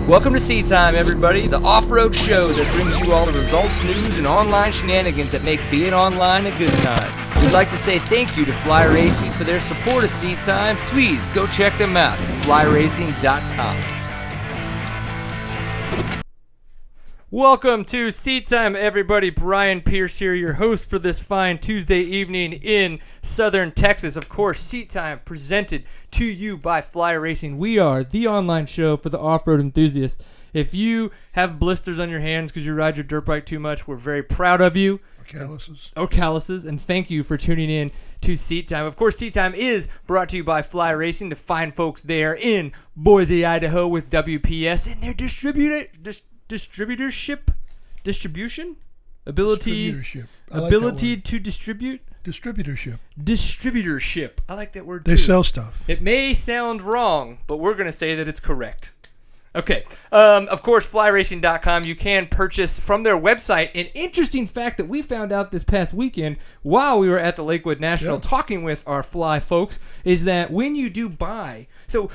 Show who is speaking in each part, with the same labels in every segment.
Speaker 1: Welcome to Seat Time, everybody, the off-road show that brings you all the results, news, and online shenanigans that make being online a good time. We'd like to say thank you to Fly Racing for their support of Seat Time. Please go check them out at flyracing.com. Welcome to Seat Time, everybody. Brian Pierce here, your host for this fine Tuesday evening in Southern Texas. Of course, Seat Time presented to you by Fly Racing. We are the online show for the off-road enthusiast. If you have blisters on your hands because you ride your dirt bike too much, we're very proud of you. Or calluses. And thank you for tuning in to Seat Time. Of course, Seat Time is brought to you by Fly Racing, the fine folks there in Boise, Idaho with WPS and their distribution ability to distribute distributorship. I like that word too.
Speaker 2: They sell stuff.
Speaker 1: It may sound wrong, but we're going to say that it's correct. Okay. Of course, flyracing.com. You can purchase from their website. An interesting fact that we found out this past weekend while we were at the Lakewood National talking with our Fly folks is that when you do buy, so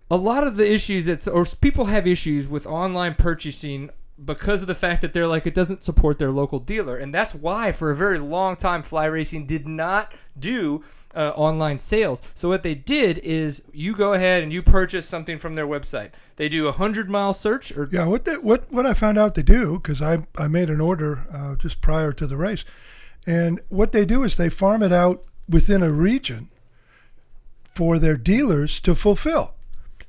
Speaker 1: a lot of the issues people have issues with online purchasing because of the fact that they're like, it doesn't support their local dealer. And that's why for a very long time, Fly Racing did not do online sales. So what they did is you go ahead and you purchase something from their website. They do a 100-mile search.
Speaker 2: What I found out they do, because I made an order just prior to the race. And what they do is they farm it out within a region for their dealers to fulfill.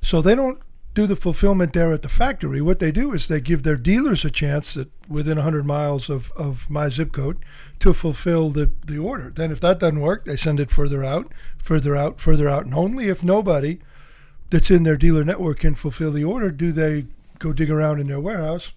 Speaker 2: So they don't do the fulfillment there at the factory. What they do is they give their dealers a chance that within 100 miles of my zip code to fulfill the order. Then if that doesn't work, they send it further out. And only if nobody that's in their dealer network can fulfill the order do they go dig around in their warehouse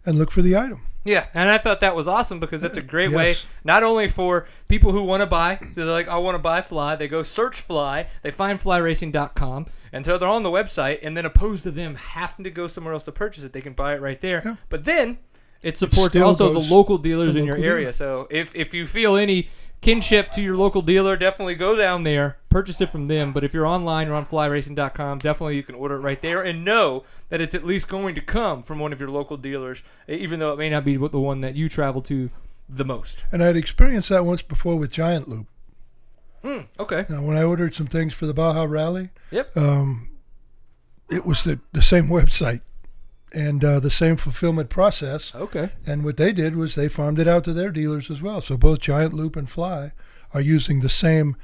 Speaker 2: and look for the item.
Speaker 1: Yeah, and I thought that was awesome because that's a great way, not only for people who want to buy, they're like, I want to buy Fly, they go search Fly, they find flyracing.com, and so they're on the website, and then opposed to them having to go somewhere else to purchase it, they can buy it right there. Yeah. But then it supports also the local dealers in your area. So if you feel any kinship to your local dealer, definitely go down there, purchase it from them. But if you're online or on flyracing.com, definitely you can order it right there and know that it's at least going to come from one of your local dealers, even though it may not be the one that you travel to the most.
Speaker 2: And I'd experienced that once before with Giant Loop.
Speaker 1: Okay.
Speaker 2: Now, when I ordered some things for the Baja Rally,
Speaker 1: it
Speaker 2: was the same website and the same fulfillment process.
Speaker 1: Okay.
Speaker 2: And what they did was they farmed it out to their dealers as well. So both Giant Loop and Fly are using the same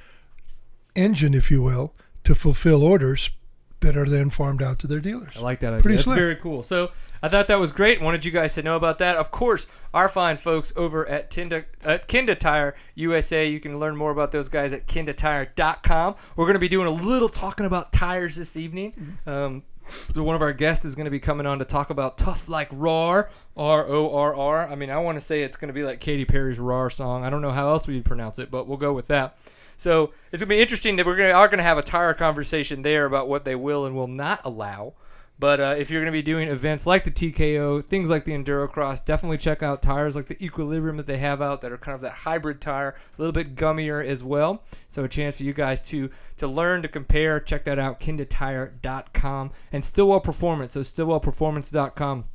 Speaker 2: engine, if you will, to fulfill orders that are then farmed out to their dealers.
Speaker 1: I like that idea. That's very cool. So I thought that was great. Wanted you guys to know about that. Of course, our fine folks over at Kenda Tire USA. You can learn more about those guys at kendatire.com. We're going to be doing a little talking about tires this evening. One of our guests is going to be coming on to talk about Tough Like RORR, RORR. I mean, I want to say it's going to be like Katy Perry's RORR song. I don't know how else we pronounce it, but we'll go with that. So it's going to be interesting that we are going to have a tire conversation there about what they will and will not allow. But if you're going to be doing events like the TKO, things like the Enduro Cross, definitely check out tires like the Equilibrium that they have out that are kind of that hybrid tire, a little bit gummier as well. So a chance for you guys to learn, to compare. Check that out, kendatire.com. And Stillwell Performance, so stillwellperformance.com.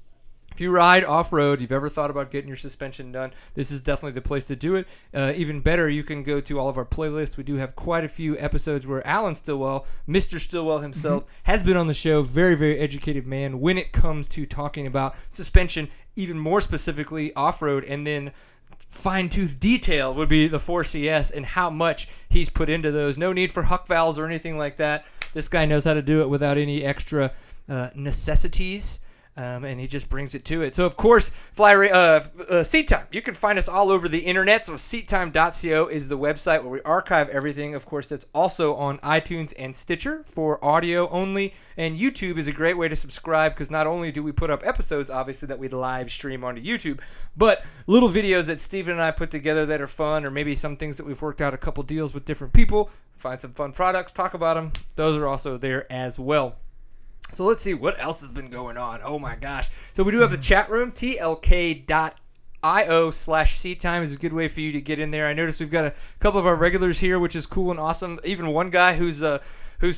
Speaker 1: If you ride off-road, you've ever thought about getting your suspension done, this is definitely the place to do it. Even better, you can go to all of our playlists. We do have quite a few episodes where Alan Stillwell, Mr. Stillwell himself, has been on the show. Very, very educated man when it comes to talking about suspension, even more specifically off-road, and then fine-tooth detail would be the 4CS and how much he's put into those. No need for huck valves or anything like that. This guy knows how to do it without any necessities. And he just brings it to it. So, of course, Seat Time. You can find us all over the internet. So, seattime.co is the website where we archive everything. Of course, that's also on iTunes and Stitcher for audio only. And YouTube is a great way to subscribe because not only do we put up episodes, obviously, that we live stream onto YouTube, but little videos that Steven and I put together that are fun, or maybe some things that we've worked out a couple deals with different people, find some fun products, talk about them. Those are also there as well. So let's see what else has been going on. Oh my gosh. So we do have the chat room, tlk.io/seattime is a good way for you to get in there. I noticed we've got a couple of our regulars here, which is cool and awesome. Even one guy who's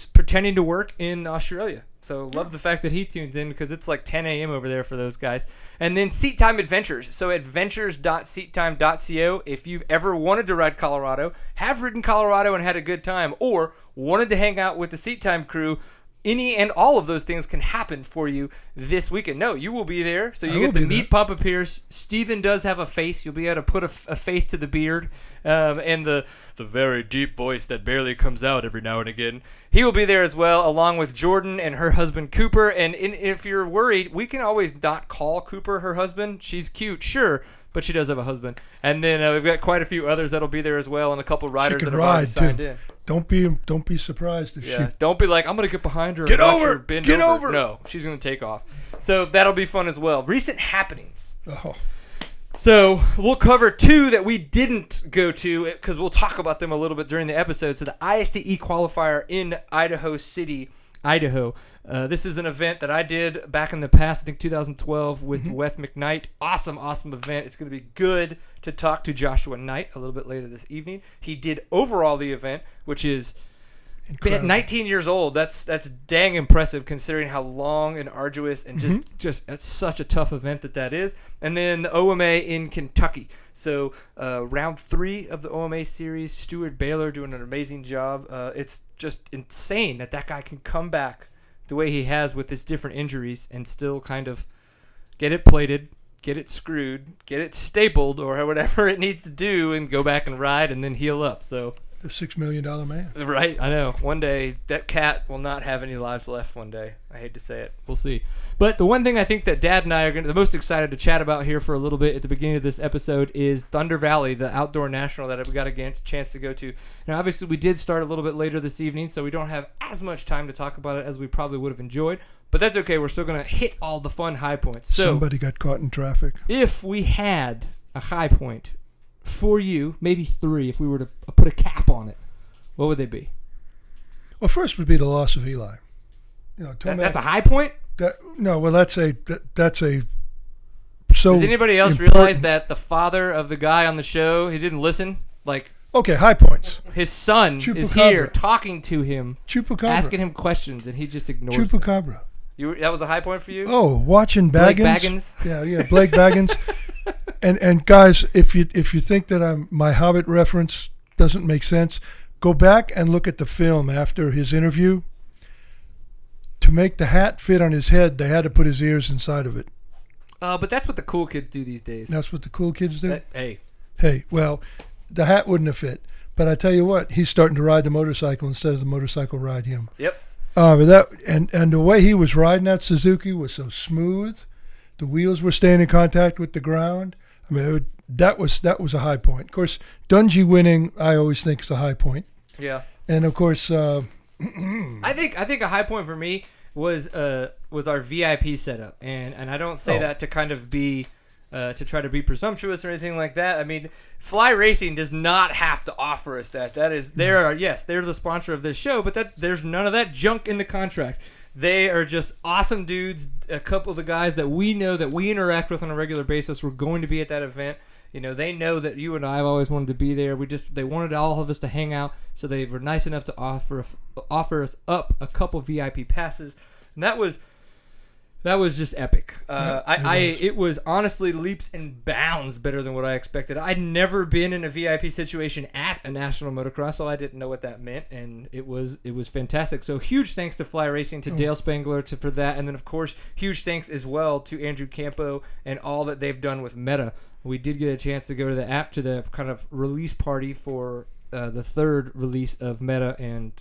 Speaker 1: pretending to work in Australia. So love the fact that he tunes in because it's like 10 a.m. over there for those guys. And then Seat Time Adventures. So adventures.seattime.co. If you've ever wanted to ride Colorado, have ridden Colorado and had a good time, or wanted to hang out with the Seat Time crew, any and all of those things can happen for you this weekend. No, you will be there. So you get the meat Papa Pierce. Steven does have a face. You'll be able to put a face to the beard and the very deep voice that barely comes out every now and again. He will be there as well, along with Jordan and her husband Cooper. And if you're worried, we can always not call Cooper her husband. She's cute, sure, but she does have a husband. And then we've got quite a few others that'll be there as well, and a couple riders that have already signed in.
Speaker 2: Don't be surprised if she.
Speaker 1: Don't be like, I'm gonna get behind her.
Speaker 2: Get
Speaker 1: and
Speaker 2: over.
Speaker 1: Her bend
Speaker 2: Get
Speaker 1: over.
Speaker 2: over.
Speaker 1: No, she's gonna take off. So that'll be fun as well. Recent happenings.
Speaker 2: Oh.
Speaker 1: So we'll cover two that we didn't go to because we'll talk about them a little bit during the episode. So the ISDE qualifier in Idaho City, Idaho. This is an event that I did back in the past, I think 2012, with Wes McKnight. Awesome event. It's going to be good to talk to Joshua Knight a little bit later this evening. He did overall the event, which is incredible. 19 years old. That's dang impressive considering how long and arduous and just it's such a tough event that is. And then the OMA in Kentucky. So round 3 of the OMA series, Stuart Baylor doing an amazing job. It's just insane that guy can come back the way he has with his different injuries and still kind of get it plated, get it screwed, get it stapled or whatever it needs to do and go back and ride and then heal up. So
Speaker 2: the $6 million man.
Speaker 1: Right, I know. One day, that cat will not have any lives left one day. I hate to say it. We'll see. But the one thing I think that Dad and I are the most excited to chat about here for a little bit at the beginning of this episode is Thunder Valley, the outdoor national that we got a chance to go to. Now, obviously, we did start a little bit later this evening, so we don't have as much time to talk about it as we probably would have enjoyed. But that's okay. We're still going to hit all the fun high points. So,
Speaker 2: somebody got caught in traffic.
Speaker 1: If we had a high point for you, maybe 3, if we were to put a cap on it, what would they be?
Speaker 2: Well, first would be the loss of Eli.
Speaker 1: That's a high point?
Speaker 2: That's a
Speaker 1: Does anybody else realize that the father of the guy on the show, he didn't listen?
Speaker 2: Okay, high points.
Speaker 1: His son is here talking to him,
Speaker 2: Chupacabra.
Speaker 1: asking him questions, and he just ignores
Speaker 2: Chupacabra.
Speaker 1: That was a high point for you?
Speaker 2: Oh, watching Baggins.
Speaker 1: Blake Baggins?
Speaker 2: Yeah, Blake Baggins. and guys, if you think that my Hobbit reference doesn't make sense, go back and look at the film after his interview. To make the hat fit on his head, they had to put his ears inside of it.
Speaker 1: But that's what the cool kids do these days.
Speaker 2: That's what the cool kids do?
Speaker 1: Hey,
Speaker 2: well, the hat wouldn't have fit. But I tell you what, he's starting to ride the motorcycle instead of the motorcycle ride him.
Speaker 1: Yep.
Speaker 2: But and the way he was riding that Suzuki was so smooth. The wheels were staying in contact with the ground. I mean, that was a high point. Of course, Dungey winning, I always think is a high point.
Speaker 1: Yeah.
Speaker 2: And of course,
Speaker 1: I think a high point for me was our VIP setup, and I don't say that to kind of be to try to be presumptuous or anything like that. I mean, Fly Racing does not have to offer us that. That is, they're the sponsor of this show, but there's none of that junk in the contract. They are just awesome dudes. A couple of the guys that we know that we interact with on a regular basis were going to be at that event. They know that you and I have always wanted to be there. They wanted all of us to hang out, so they were nice enough to offer us up a couple VIP passes, and that was just epic. It was honestly leaps and bounds better than what I expected. I'd never been in a VIP situation at a national motocross, so I didn't know what that meant, and it was fantastic. So huge thanks to Fly Racing, to Dale Spangler for that, and then of course huge thanks as well to Andrew Campo and all that they've done with Meta. We did get a chance to go to the kind of release party for the 3rd release of Meta, and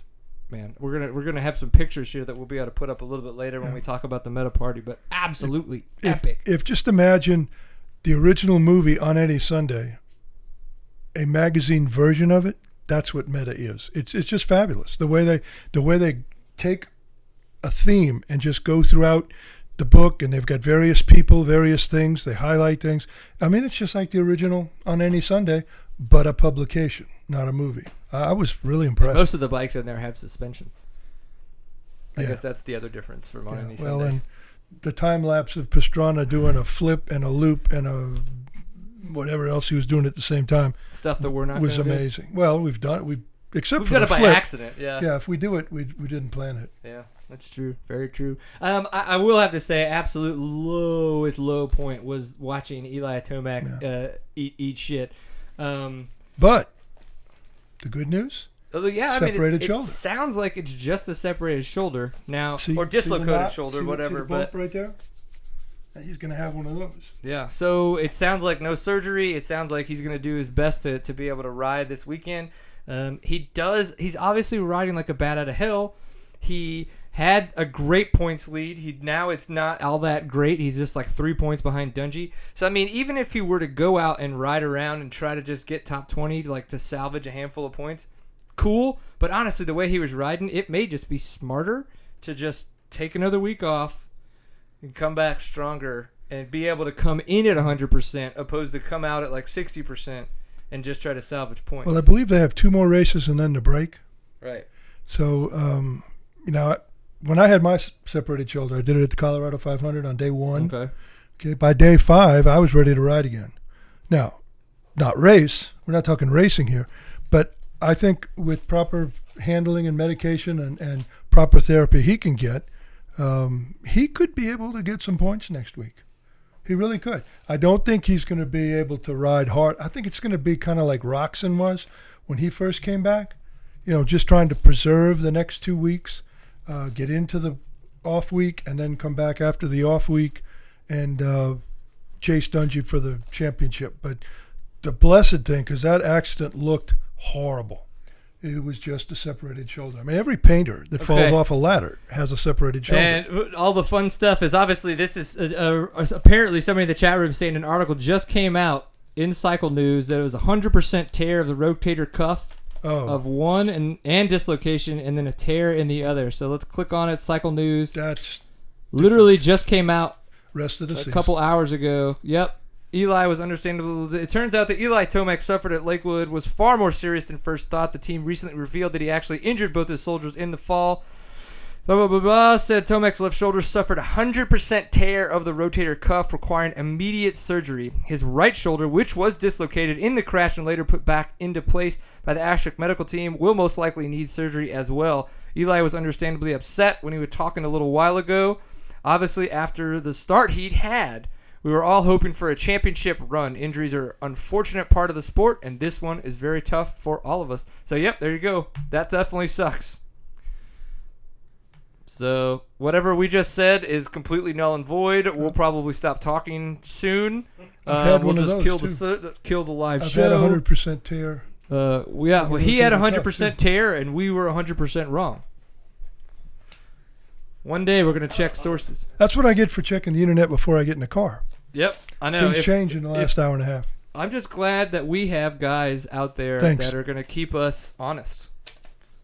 Speaker 1: man, we're gonna have some pictures here that we'll be able to put up a little bit later when we talk about the Meta party. But absolutely epic.
Speaker 2: If just imagine the original movie On Any Sunday, a magazine version of it. That's what Meta is. It's just fabulous the way they take a theme and just go throughout the book, and they've got various people, various things. They highlight things. I mean, it's just like the original On Any Sunday, but a publication, not a movie. I was really impressed.
Speaker 1: Most of the bikes in there have suspension. I guess that's the other difference from On Any Sunday. Well, and
Speaker 2: the time lapse of Pastrana doing a flip and a loop and a whatever else he was doing at the same time.
Speaker 1: Stuff that we're not
Speaker 2: was amazing. Well, we've done it. Except
Speaker 1: we've
Speaker 2: for
Speaker 1: done
Speaker 2: the
Speaker 1: it by
Speaker 2: flip.
Speaker 1: accident. Yeah.
Speaker 2: Yeah. If we do it, we didn't plan it.
Speaker 1: Yeah. That's true. Very true. I will have to say, absolute lowest low point was watching Eli Tomac eat shit.
Speaker 2: But the good news, separated shoulder.
Speaker 1: It sounds like it's just a separated shoulder now, or dislocated shoulder, whatever. But
Speaker 2: right there, he's going to have one of those.
Speaker 1: Yeah. So it sounds like no surgery. It sounds like he's going to do his best to be able to ride this weekend. He's obviously riding like a bat out of hell. He had a great points lead. Now it's not all that great. He's just like 3 points behind Dungey. So, I mean, even if he were to go out and ride around and try to just get top 20, like to salvage a handful of points, cool. But honestly, the way he was riding, it may just be smarter to just take another week off and come back stronger and be able to come in at 100% opposed to come out at like 60% and just try to salvage points.
Speaker 2: Well, I believe they have 2 more races and then the break.
Speaker 1: Right.
Speaker 2: So, when I had my separated shoulder, I did it at the Colorado 500 on day 1. Okay. By day 5, I was ready to ride again. Now, not race. We're not talking racing here. But I think with proper handling and medication and proper therapy he can get, he could be able to get some points next week. He really could. I don't think he's going to be able to ride hard. I think it's going to be kind of like Roxon was when he first came back. Just trying to preserve the next 2 weeks. Get into the off week and then come back after the off week and chase Dungey for the championship. But the blessed thing, because that accident looked horrible, it was just a separated shoulder. I mean, every painter that falls off a ladder has a separated shoulder.
Speaker 1: And all the fun stuff is obviously this is apparently somebody in the chat room saying an article just came out in Cycle News that it was 100% tear of the rotator cuff. Of one and dislocation, and then a tear in the other. So let's click on it. Cycle News.
Speaker 2: That's
Speaker 1: literally just came out
Speaker 2: rest of the season.
Speaker 1: Couple hours ago. Yep. Eli was understandable. It turns out that Eli Tomac suffered at Lakewood was far more serious than first thought. The team recently revealed that he actually injured both his shoulders in the fall. Blah, blah, blah, blah. Said Tomac's left shoulder suffered 100% tear of the rotator cuff, requiring immediate surgery. His right shoulder, which was dislocated in the crash and later put back into place by the Ashok medical team, will most likely need surgery as well. Eli was understandably upset when he was talking a little while ago. Obviously, after the start he'd had, we were all hoping for a championship run. Injuries are an unfortunate part of the sport, and this one is very tough for all of us. So, yep, there you go. That definitely sucks. So whatever we just said is completely null and void. We'll probably stop talking soon. We'll just kill the live show.
Speaker 2: I've had 100% tear.
Speaker 1: He had 100% tear, and we were 100% wrong. One day we're gonna check sources.
Speaker 2: That's what I get for checking the internet before I get in the car.
Speaker 1: Yep, I know.
Speaker 2: Things change in the last hour and a half.
Speaker 1: I'm just glad that we have guys out there that are gonna keep us honest.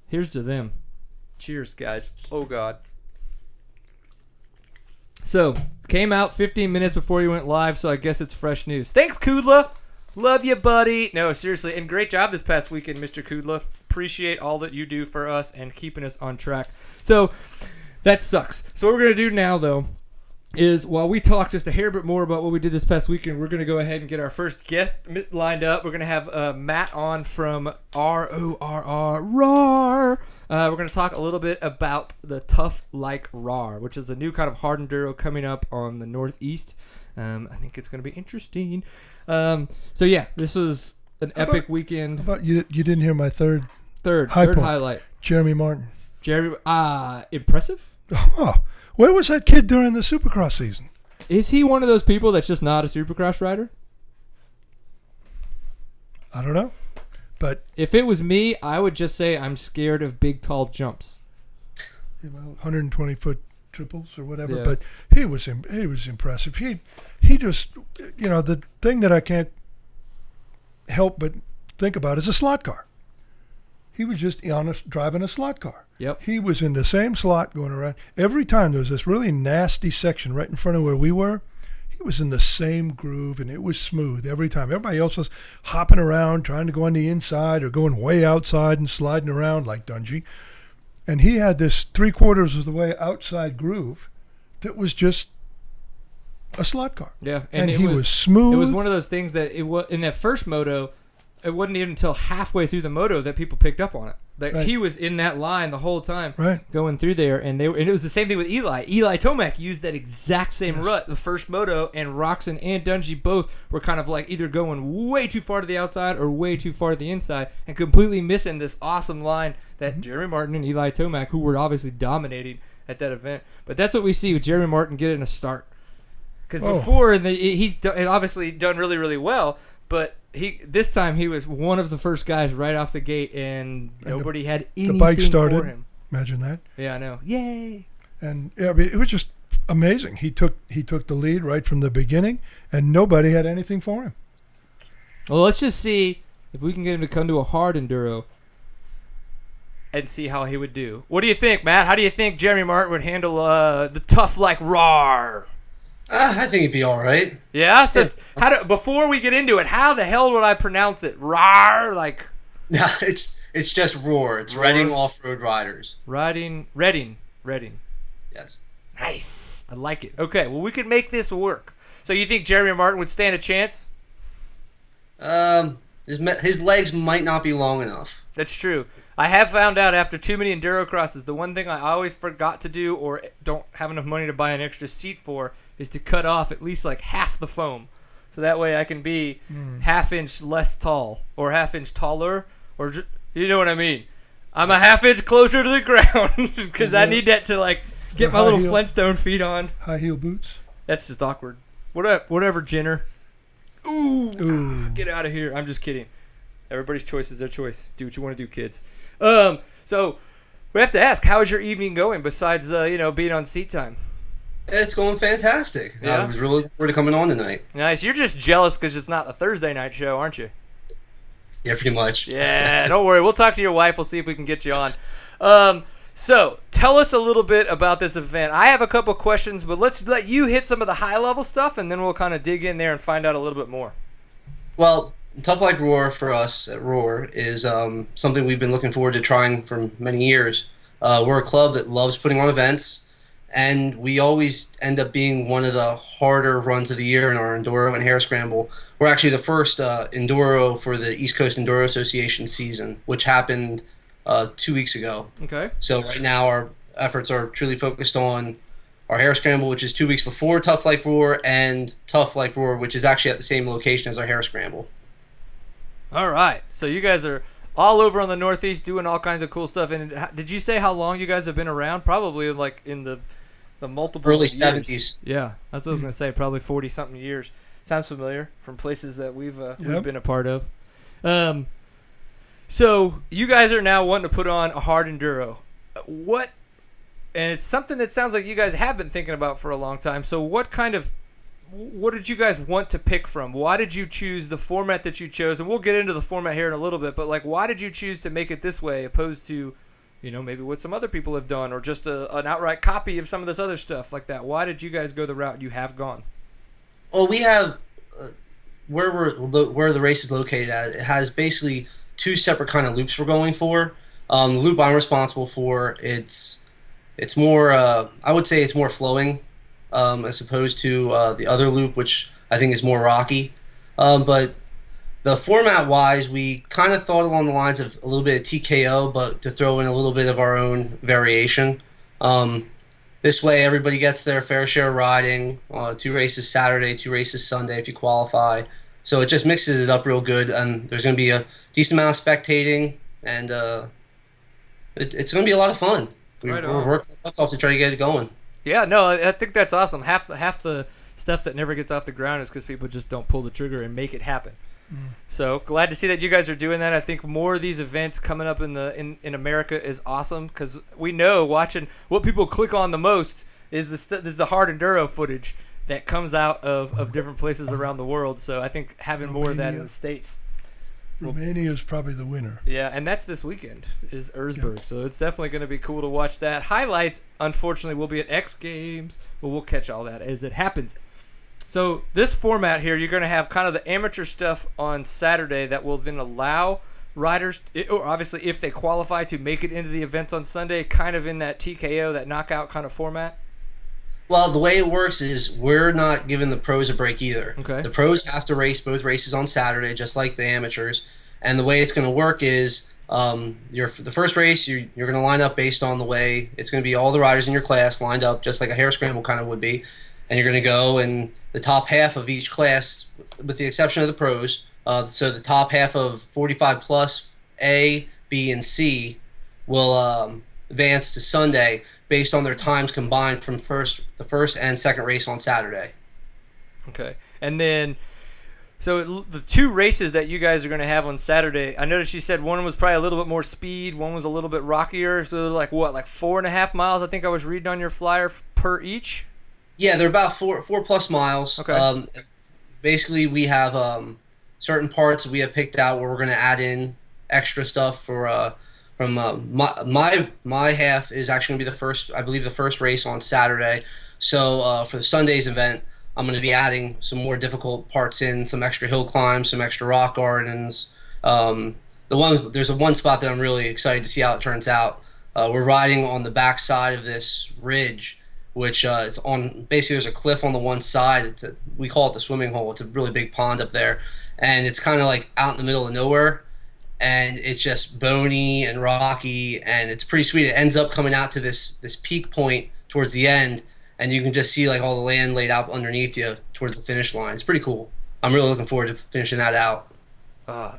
Speaker 1: Here's to them. Cheers, guys. Oh, God. So, came out 15 minutes before you went live, so I guess it's fresh news. Thanks, Kudla. Love you, buddy. No, seriously. And great job this past weekend, Mr. Kudla. Appreciate all that you do for us and keeping us on track. So, that sucks. So, what we're going to do now, though, is while we talk just a hair bit more about what we did this past weekend, we're going to go ahead and get our first guest lined up. We're going to have Matt on from RORR. We're going to talk a little bit about the Tough Like RORR, which is a new kind of hard enduro coming up on the Northeast. I think it's going to be interesting. So, yeah, this was an epic weekend.
Speaker 2: How about you didn't hear my third
Speaker 1: highlight.
Speaker 2: Jeremy Martin.
Speaker 1: Impressive?
Speaker 2: Oh, where was that kid during the Supercross season?
Speaker 1: Is he one of those people that's just not a Supercross rider?
Speaker 2: I don't know. But
Speaker 1: if it was me, I would just say I'm scared of big, tall jumps.
Speaker 2: 120-foot triples or whatever. Yeah. But he was impressive. He just, the thing that I can't help but think about is a slot car. He was just driving a slot car.
Speaker 1: Yep.
Speaker 2: He was in the same slot going around. Every time there was this really nasty section right in front of where we were, he was in the same groove, and it was smooth every time. Everybody else was hopping around, trying to go on the inside or going way outside and sliding around like Dungey. And he had this 3/4 of the way outside groove that was just a slot car.
Speaker 1: Yeah.
Speaker 2: And he was smooth.
Speaker 1: It was one of those things that in that first moto, it wasn't even until halfway through the moto that people picked up on it. Like
Speaker 2: Right.
Speaker 1: he was in that line the whole time,
Speaker 2: Right.
Speaker 1: going through there, and it was the same thing with Eli. Eli Tomac used that exact same
Speaker 2: Yes.
Speaker 1: rut the first moto, and Roxon and Dungey both were kind of like either going way too far to the outside or way too far to the inside, and completely missing this awesome line that Jeremy Martin and Eli Tomac, who were obviously dominating at that event. But that's what we see with Jeremy Martin getting a start, because before he's obviously done really, really well, but this time he was one of the first guys right off the gate, and nobody had anything
Speaker 2: The bike started.
Speaker 1: for him.
Speaker 2: Imagine that.
Speaker 1: Yeah, I know. Yay!
Speaker 2: And yeah, I mean, it was just amazing. He took the lead right from the beginning, and nobody had anything for him.
Speaker 1: Well, let's just see if we can get him to come to a hard enduro and see how he would do. What do you think, Matt? How do you think Jeremy Martin would handle the tough like RORR?
Speaker 3: I think he'd be all right.
Speaker 1: Yeah. So before we get into it, how the hell would I pronounce it? RORR, like.
Speaker 3: Yeah, it's just RORR. It's
Speaker 1: RORR?
Speaker 3: Reading Off-Road Riders.
Speaker 1: Reading.
Speaker 3: Yes.
Speaker 1: Nice. I like it. Okay. Well, we could make this work. So you think Jeremy Martin would stand a chance?
Speaker 3: His legs might not be long enough.
Speaker 1: That's true. I have found out after too many enduro crosses, the one thing I always forgot to do or don't have enough money to buy an extra seat for is to cut off at least like half the foam. So that way I can be half-inch less tall or half-inch taller, or you know what I mean. I'm a half-inch closer to the ground because I need that to like get my little Flintstone feet on.
Speaker 2: High heel boots.
Speaker 1: That's just awkward. Whatever, Jenner. Ooh. Get out of here. I'm just kidding. Everybody's choice is their choice. Do what you want to do, kids. So we have to ask, how is your evening going besides, being on seat time?
Speaker 3: It's going fantastic.
Speaker 1: Yeah?
Speaker 3: I was really looking forward to coming on tonight.
Speaker 1: Nice. You're just jealous because it's not the Thursday night show, aren't you?
Speaker 3: Yeah, pretty much.
Speaker 1: Yeah, don't worry. We'll talk to your wife. We'll see if we can get you on. So tell us a little bit about this event. I have a couple questions, but let's let you hit some of the high-level stuff, and then we'll kind of dig in there and find out a little bit more.
Speaker 3: Well, Tough Like RORR for us at RORR is something we've been looking forward to trying for many years. We're a club that loves putting on events, and we always end up being one of the harder runs of the year in our Enduro and Hare Scramble. We're actually the first Enduro for the East Coast Enduro Association season, which happened 2 weeks ago.
Speaker 1: Okay.
Speaker 3: So right now our efforts are truly focused on our Hare Scramble, which is 2 weeks before Tough Like RORR, and Tough Like RORR, which is actually at the same location as our Hare Scramble.
Speaker 1: All right. So you guys are all over on the Northeast doing all kinds of cool stuff. And did you say how long you guys have been around? Probably like in the multiple
Speaker 3: Early
Speaker 1: years.
Speaker 3: 70s.
Speaker 1: Yeah, that's what I was gonna say. Probably 40-something years. Sounds familiar from places that we've been a part of. So you guys are now wanting to put on a hard enduro. And it's something that sounds like you guys have been thinking about for a long time. So what did you guys want to pick from? Why did you choose the format that you chose? And we'll get into the format here in a little bit, but like, why did you choose to make it this way opposed to, maybe what some other people have done, or just an outright copy of some of this other stuff like that? Why did you guys go the route you have gone?
Speaker 3: Well, we have where the race is located at. It has basically two separate kind of loops we're going for. The loop I'm responsible for, it's more. I would say it's more flowing, as opposed to the other loop, which I think is more rocky. But the format-wise, we kind of thought along the lines of a little bit of TKO, but to throw in a little bit of our own variation. This way, everybody gets their fair share of riding. 2 races Saturday, 2 races Sunday if you qualify. So it just mixes it up real good, and there's going to be a decent amount of spectating, and it's going to be a lot of fun. We're working our butts off to try to get it going.
Speaker 1: Yeah, no, I think that's awesome. Half the stuff that never gets off the ground is because people just don't pull the trigger and make it happen. So glad to see that you guys are doing that. I think more of these events coming up in America is awesome, because we know watching what people click on the most is the hard enduro footage that comes out of different places around the world. So I think having more of that in the States.
Speaker 2: Romania is probably the winner.
Speaker 1: Yeah, and that's this weekend is Erzberg. Yep. So it's definitely going to be cool to watch that. Highlights, unfortunately, will be at X Games, but we'll catch all that as it happens. So this format here, you're going to have kind of the amateur stuff on Saturday that will then allow riders, or obviously if they qualify, to make it into the events on Sunday, kind of in that TKO, that knockout kind of format.
Speaker 3: Well, the way it works is we're not giving the pros a break either.
Speaker 1: Okay.
Speaker 3: The pros have to race both races on Saturday, just like the amateurs. And the way it's going to work is The first race, you're going to line up based on the way it's going to be all the riders in your class lined up, just like a hare scramble kind of would be, and you're going to go in the top half of each class, with the exception of the pros. So the top half of 45 plus A, B, and C will advance to Sunday based on their times combined from the first and second race on Saturday.
Speaker 1: Okay, and then. So the two races that you guys are going to have on Saturday, I noticed you said one was probably a little bit more speed, one was a little bit rockier. So like what, like 4.5 miles? I think I was reading on your flyer per each.
Speaker 3: Yeah, they're about four plus miles.
Speaker 1: Okay.
Speaker 3: Basically, we have certain parts we have picked out where we're going to add in extra stuff for from my half is actually going to be the first race on Saturday. So for the Sunday's event, I'm going to be adding some more difficult parts in, some extra hill climbs, some extra rock gardens. There's one spot that I'm really excited to see how it turns out. We're riding on the back side of this ridge, which is on basically there's a cliff on the one side. We call it the swimming hole. It's a really big pond up there, and it's kind of like out in the middle of nowhere, and it's just bony and rocky, and it's pretty sweet. It ends up coming out to this peak point towards the end. And you can just see like all the land laid out underneath you towards the finish line. It's pretty cool. I'm really looking forward to finishing that out.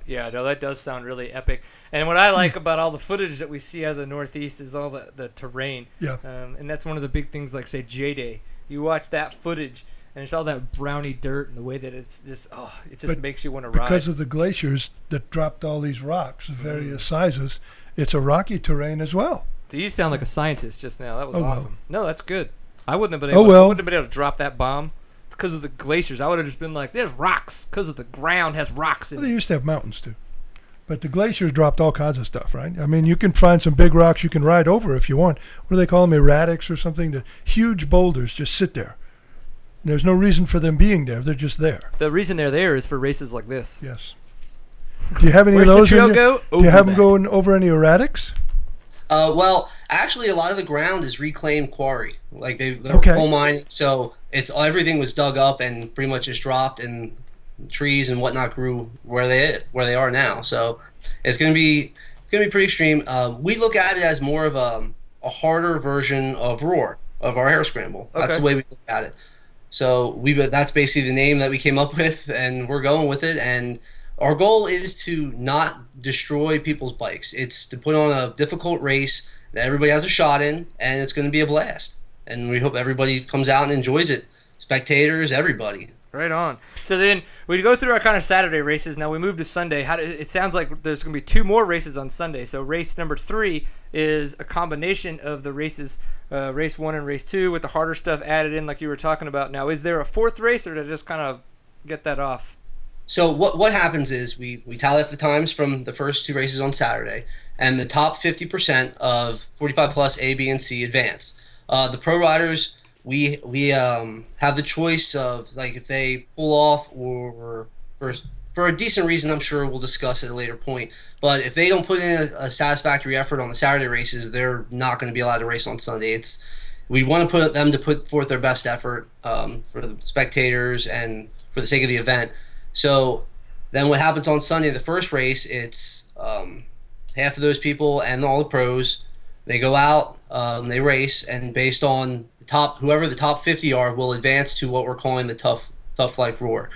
Speaker 1: Yeah, no, that does sound really epic. And what I like about all the footage that we see out of the Northeast is all the terrain.
Speaker 2: Yeah.
Speaker 1: And that's one of the big things, like, say, J-Day. You watch that footage, and it's all that browny dirt and the way that it's just, it just makes you want to ride.
Speaker 2: Because of the glaciers that dropped all these rocks of various sizes, it's a rocky terrain as well.
Speaker 1: So you sound like a scientist just now. That was
Speaker 2: well.
Speaker 1: awesome. No, that's good. I wouldn't have been able. I wouldn't have been able to drop that bomb because of the glaciers. I would have just been like, "There's rocks," because of the ground has rocks in
Speaker 2: Well,
Speaker 1: it.
Speaker 2: they used to have mountains too, but the glaciers dropped all kinds of stuff, right? I mean, you can find some big rocks you can ride over if you want. What do they call them? Erratics or something? The huge boulders just sit there. There's no reason for them being there. They're just there.
Speaker 1: The reason they're there is for races like this.
Speaker 2: Yes. Do you have any of
Speaker 1: Where's
Speaker 2: those?
Speaker 1: the trail go?
Speaker 2: Do you have them going over any erratics?
Speaker 3: Well, actually, a lot of the ground is reclaimed quarry. Like they're coal mining, so everything was dug up and pretty much just dropped, and trees and whatnot grew where they are now. So it's gonna be pretty extreme. We look at it as more of a harder version of RORR, of our hare scramble.
Speaker 1: Okay.
Speaker 3: That's the way we look at it. So that's basically the name that we came up with, and we're going with it. And our goal is to not destroy people's bikes. It's to put on a difficult race that everybody has a shot in, and it's going to be a blast. And we hope everybody comes out and enjoys it. Spectators, everybody.
Speaker 1: Right on. So then we go through our kind of Saturday races. Now we move to Sunday. It sounds like there's going to be 2 more races on Sunday. So race number 3 is a combination of the races, race 1 and race 2, with the harder stuff added in like you were talking about. Now, is there a 4th race, or to just kind of get that off?
Speaker 3: So what happens is we tally up the times from the first 2 races on Saturday, and the top 50% of 45 plus A, B, and C advance. The pro riders, we have the choice of, like, if they pull off or for a decent reason, I'm sure we'll discuss at a later point. But if they don't put in a satisfactory effort on the Saturday races, they're not going to be allowed to race on Sunday. We want to put them to put forth their best effort for the spectators and for the sake of the event. So then what happens on Sunday, the first race, it's half of those people and all the pros, they go out, they race, and based on whoever the top 50 are will advance to what we're calling the Tough Like RORR.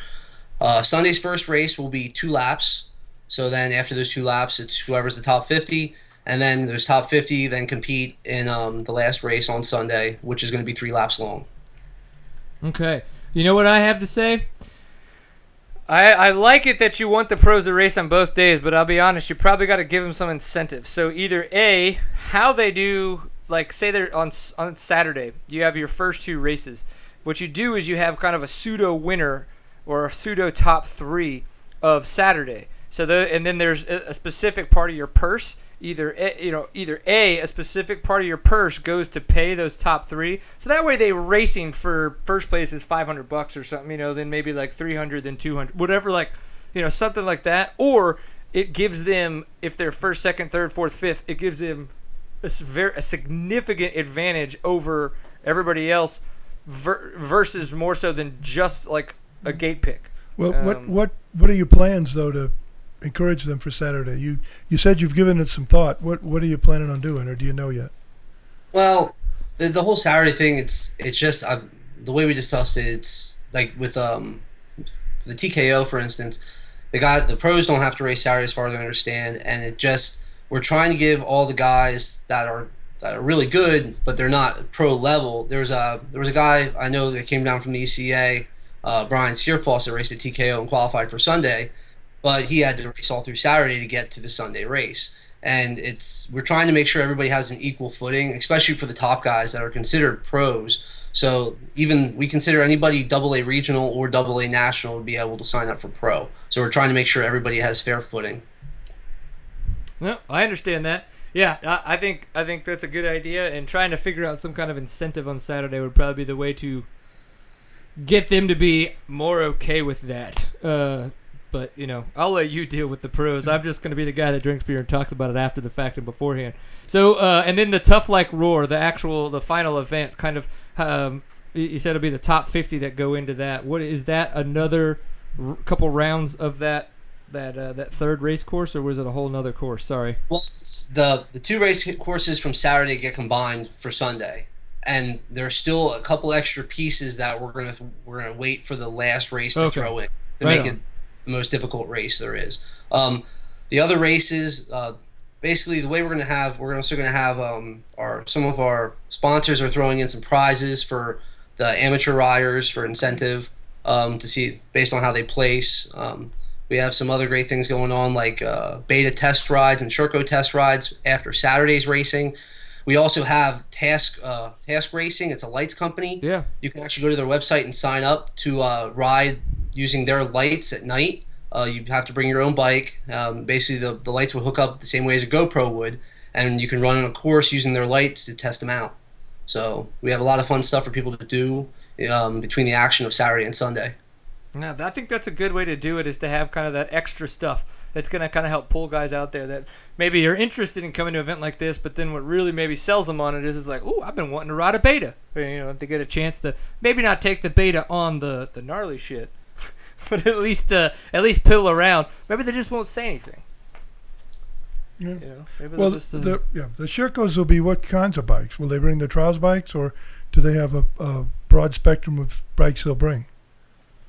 Speaker 3: Sunday's first race will be 2 laps. So then after those 2 laps, it's whoever's the top 50, and then those top 50 then compete in the last race on Sunday, which is going to be 3 laps long.
Speaker 1: Okay. You know what I have to say? I like it that you want the pros to race on both days, but I'll be honest, you probably got to give them some incentive. So either A, how they do, like, say they're on Saturday, you have your first 2 races. What you do is you have kind of a pseudo winner or a pseudo top 3 of Saturday. So and then there's a specific part of your purse. Either A, a specific part of your purse goes to pay those top 3. So that way they racing for first place is $500 or something, then maybe like 300, then 200, whatever, like, something like that. Or it gives them, if they're first, second, third, fourth, fifth, it gives them a significant advantage over everybody else versus more so than just like a gate pick.
Speaker 2: Well, what are your plans though to encourage them for Saturday? You said you've given it some thought. What are you planning on doing, or do you know yet?
Speaker 3: Well, the whole Saturday thing, it's just the way we discussed it. It's like with the TKO, for instance, the pros don't have to race Saturday as far as I understand, and we're trying to give all the guys that are really good, but they're not pro level. There was a guy I know that came down from the ECA, Brian Searfoss, that raced at TKO and qualified for Sunday, but he had to race all through Saturday to get to the Sunday race. And we're trying to make sure everybody has an equal footing, especially for the top guys that are considered pros. So even we consider anybody AA regional or AA national would be able to sign up for pro. So we're trying to make sure everybody has fair footing.
Speaker 1: No, I understand that. Yeah, I think that's a good idea, and trying to figure out some kind of incentive on Saturday would probably be the way to get them to be more okay with that. But, I'll let you deal with the pros. I'm just going to be the guy that drinks beer and talks about it after the fact and beforehand. So, and then the Tough Like RORR, the final event, kind of, you said it'll be the top 50 that go into that. What is that? Another couple rounds of that third race course, or was it a whole nother course? Sorry.
Speaker 3: Well, the two race courses from Saturday get combined for Sunday, and there's still a couple extra pieces that we're gonna wait for the last race to throw in to make it the most difficult race there is. The other races, basically the way we're also going to have some of our sponsors are throwing in some prizes for the amateur riders for incentive to see based on how they place. We have some other great things going on, like beta test rides and Sherco test rides after Saturday's racing. We also have Task Racing. It's a lights company.
Speaker 1: Yeah.
Speaker 3: You can actually go to their website and sign up to ride using their lights at night. You have to bring your own bike. Basically, the lights will hook up the same way as a GoPro would, and you can run on a course using their lights to test them out. So we have a lot of fun stuff for people to do between the action of Saturday and Sunday.
Speaker 1: Yeah, I think that's a good way to do it, is to have kind of that extra stuff that's going to kind of help pull guys out there that maybe are interested in coming to an event like this, but then what really maybe sells them on it is like, ooh, I've been wanting to ride a beta. If they get a chance to maybe not take the beta on the gnarly shit, but at least piddle around. Maybe they just won't say anything.
Speaker 2: Yeah.
Speaker 1: Maybe
Speaker 2: Well,
Speaker 1: just,
Speaker 2: the Shercos will be what kinds of bikes? Will they bring the trials bikes, or do they have a broad spectrum of bikes they'll bring?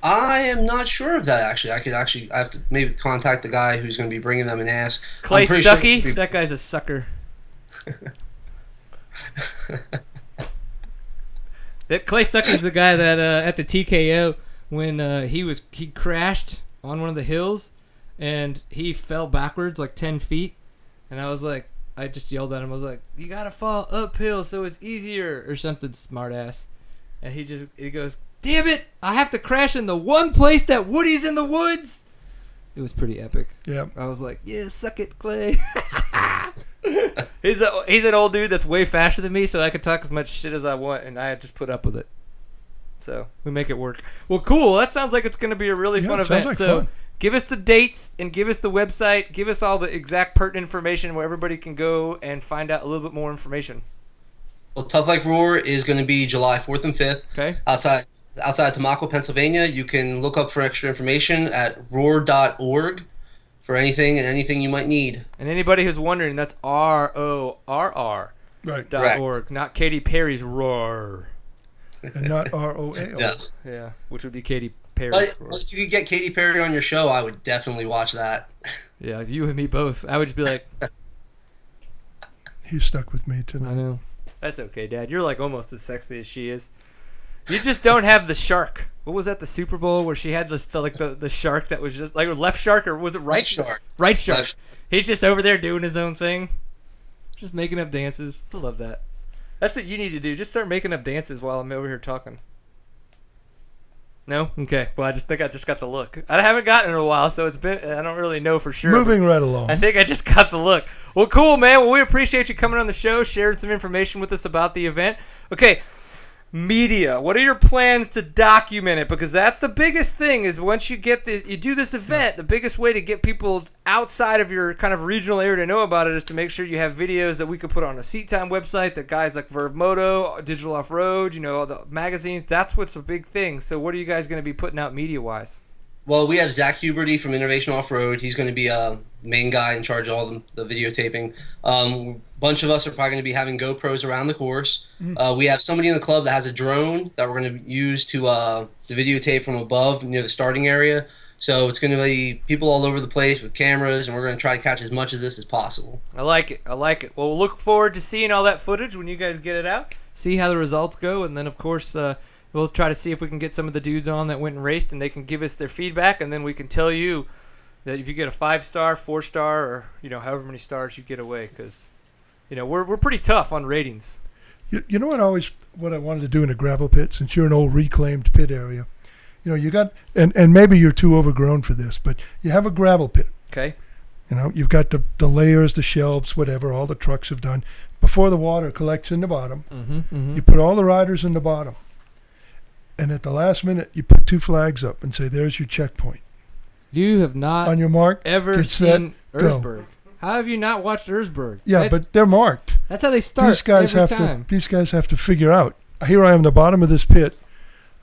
Speaker 3: I am not sure of that, actually. I have to maybe contact the guy who's going to be bringing them and ask.
Speaker 1: Clay Stuckey? Sure that guy's a sucker. Clay Stuckey's the guy that at the TKO when he crashed on one of the hills and he fell backwards like 10 feet, and I just yelled at him. I was like, you gotta fall uphill so it's easier or something, smart ass. And he goes, damn it, I have to crash in the one place that Woody's in the woods. It was pretty epic.
Speaker 2: Yeah.
Speaker 1: I was like, yeah, suck it, Clay. He's an old dude that's way faster than me, so I can talk as much shit as I want, and I just put up with it. So we make it work. Well, cool. That sounds like it's going to be a really fun event.
Speaker 2: Like
Speaker 1: so
Speaker 2: fun.
Speaker 1: Give us the dates and give us the website. Give us all the exact pertinent information where everybody can go and find out a little bit more information.
Speaker 3: Well, Tough Like RORR is going to be July 4th and 5th.
Speaker 1: Okay.
Speaker 3: Outside Tamaqua, Pennsylvania. You can look up for extra information at roar.org for anything you might need.
Speaker 1: And anybody who's wondering, that's RORR.
Speaker 2: Right.
Speaker 1: .org, not Katy Perry's ROAR.
Speaker 2: And not ROAL.
Speaker 1: Yeah, which would be Katy Perry.
Speaker 3: If you could get Katy Perry on your show, I would definitely watch that.
Speaker 1: Yeah, you and me both. I would just be like...
Speaker 2: He's stuck with me tonight.
Speaker 1: I know. That's okay, Dad. You're like almost as sexy as she is. You just don't have the shark. What was that, the Super Bowl, where she had the shark that was just... like left shark, or was it right
Speaker 3: shark?
Speaker 1: Right shark. He's just over there doing his own thing. Just making up dances. I love that. That's what you need to do. Just start making up dances while I'm over here talking. No? Okay. Well, I think I just got the look. I haven't gotten it in a while, so I don't really know for sure.
Speaker 2: Moving right along.
Speaker 1: I think I just got the look. Well, cool, man. Well, we appreciate you coming on the show, sharing some information with us about the event. Okay. Media. What are your plans to document it? Because that's the biggest thing, is once you get this, you do this event, the biggest way to get people outside of your kind of regional area to know about it is to make sure you have videos that we could put on a Seat Time website, that guys like Verve Moto, Digital Off-Road, all the magazines. That's what's a big thing. So what are you guys going to be putting out media-wise?
Speaker 3: Well, we have Zach Huberty from Innovation Off Road. He's going to be a main guy in charge of all the videotaping. A bunch of us are probably going to be having GoPros around the course. We have somebody in the club that has a drone that we're going to use to videotape from above near the starting area. So it's going to be people all over the place with cameras, and we're going to try to catch as much of this as possible.
Speaker 1: I like it. Well, we'll look forward to seeing all that footage when you guys get it out, see how the results go, and then, of course, we'll try to see if we can get some of the dudes on that went and raced, and they can give us their feedback, and then we can tell you that if you get a 5-star, 4-star, or, however many stars you get away, because, we're pretty tough on ratings.
Speaker 2: You know what I wanted to do in a gravel pit, since you're an old reclaimed pit area. You got, and maybe you're too overgrown for this, but you have a gravel pit.
Speaker 1: Okay.
Speaker 2: You've got the layers, the shelves, whatever, all the trucks have done. Before the water collects in the bottom, you put all the riders in the bottom. And at the last minute, you put 2 flags up and say, there's your checkpoint.
Speaker 1: You have not
Speaker 2: on your mark,
Speaker 1: ever seen Erzberg. How have you not watched Erzberg?
Speaker 2: Yeah, but they're marked.
Speaker 1: That's how they start
Speaker 2: these guys
Speaker 1: every
Speaker 2: have
Speaker 1: time.
Speaker 2: These guys have to figure out. Here I am, the bottom of this pit.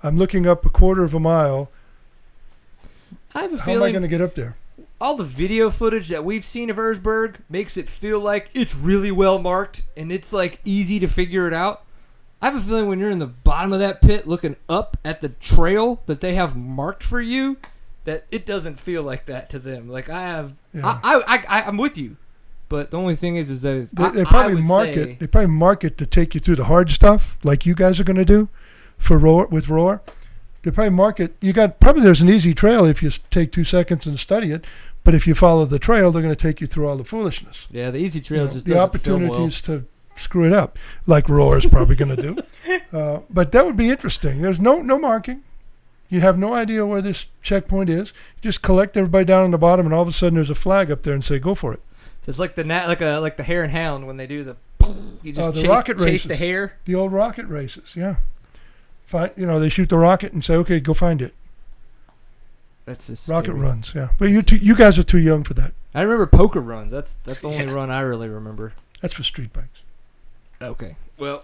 Speaker 2: I'm looking up a quarter of a mile.
Speaker 1: I have a
Speaker 2: How
Speaker 1: feeling
Speaker 2: am I going to get up there?
Speaker 1: all the video footage that we've seen of Erzberg makes it feel like it's really well marked and it's like easy to figure it out. I have a feeling when you're in the bottom of that pit looking up at the trail that they have marked for you, that it doesn't feel like that to them. Like I'm with you, but the only thing is that
Speaker 2: they probably mark it. They probably mark it to take you through the hard stuff, like you guys are going to do for RORR with RORR. They probably mark it. There's an easy trail if you take 2 seconds and study it, but if you follow the trail, they're going to take you through all the foolishness.
Speaker 1: Yeah, the easy trail just
Speaker 2: the
Speaker 1: doesn't
Speaker 2: opportunities
Speaker 1: feel well.
Speaker 2: to screw it up, like RORR is probably going to do. But that would be interesting. There's no marking. You have no idea where this checkpoint is. You just collect everybody down on the bottom, and all of a sudden there's a flag up there and say, "Go for it."
Speaker 1: It's like like the hare and hound when they do the. You just
Speaker 2: the rocket
Speaker 1: chase
Speaker 2: races.
Speaker 1: the hare.
Speaker 2: The old rocket races, yeah. They shoot the rocket and say, "Okay, go find it."
Speaker 1: That's just
Speaker 2: rocket
Speaker 1: scary.
Speaker 2: runs, yeah. But you guys are too young for that.
Speaker 1: I remember poker runs. That's the only run I really remember.
Speaker 2: That's for street bikes.
Speaker 1: Okay. Well,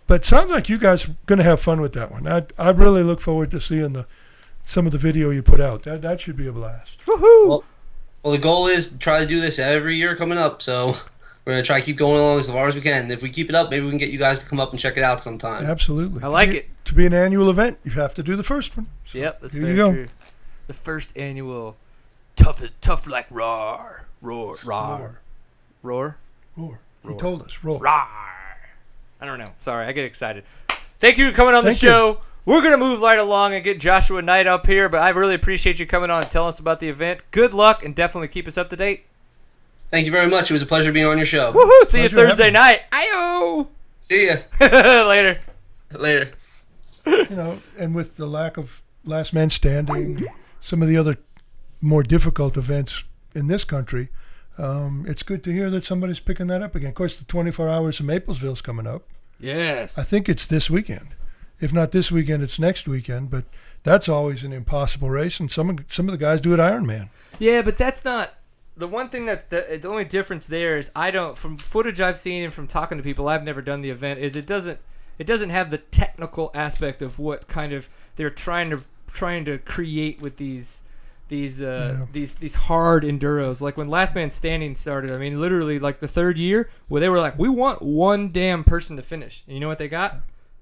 Speaker 2: but sounds like you guys are going to have fun with that one. I really look forward to seeing some of the video you put out. That should be a blast.
Speaker 1: Woohoo!
Speaker 3: Well, the goal is to try to do this every year coming up. So we're going to try to keep going along as far as we can. If we keep it up, maybe we can get you guys to come up and check it out sometime.
Speaker 2: Absolutely.
Speaker 1: I like it.
Speaker 2: To be an annual event, you have to do the first one. So
Speaker 1: yep, that's
Speaker 2: here
Speaker 1: very
Speaker 2: you go.
Speaker 1: true. The first annual tough like RORR. RORR.
Speaker 2: He told us. RORR.
Speaker 1: RORR. I don't know. Sorry, I get excited. Thank you for coming on the show. We're going to move right along and get Joshua Knight up here, but I really appreciate you coming on and telling us about the event. Good luck, and definitely keep us up to date.
Speaker 3: Thank you very much. It was a pleasure being on your show.
Speaker 1: Woohoo! See you Thursday night. Ayo!
Speaker 3: See ya.
Speaker 1: Later.
Speaker 3: Later.
Speaker 2: And with the lack of last man standing, some of the other more difficult events in this country, it's good to hear that somebody's picking that up again. Of course, the 24 Hours of Maplesville's coming up.
Speaker 1: Yes.
Speaker 2: I think it's this weekend. If not this weekend, it's next weekend. But that's always an impossible race, and some of the guys do it Ironman.
Speaker 1: Yeah, but that's not the one thing that the only difference there is from footage I've seen and from talking to people, I've never done the event. Is it doesn't have the technical aspect of what kind of they're trying to create with these hard enduros. Like when Last Man Standing started, I mean, literally like the third year where they were like, we want one damn person to finish. And you know what they got?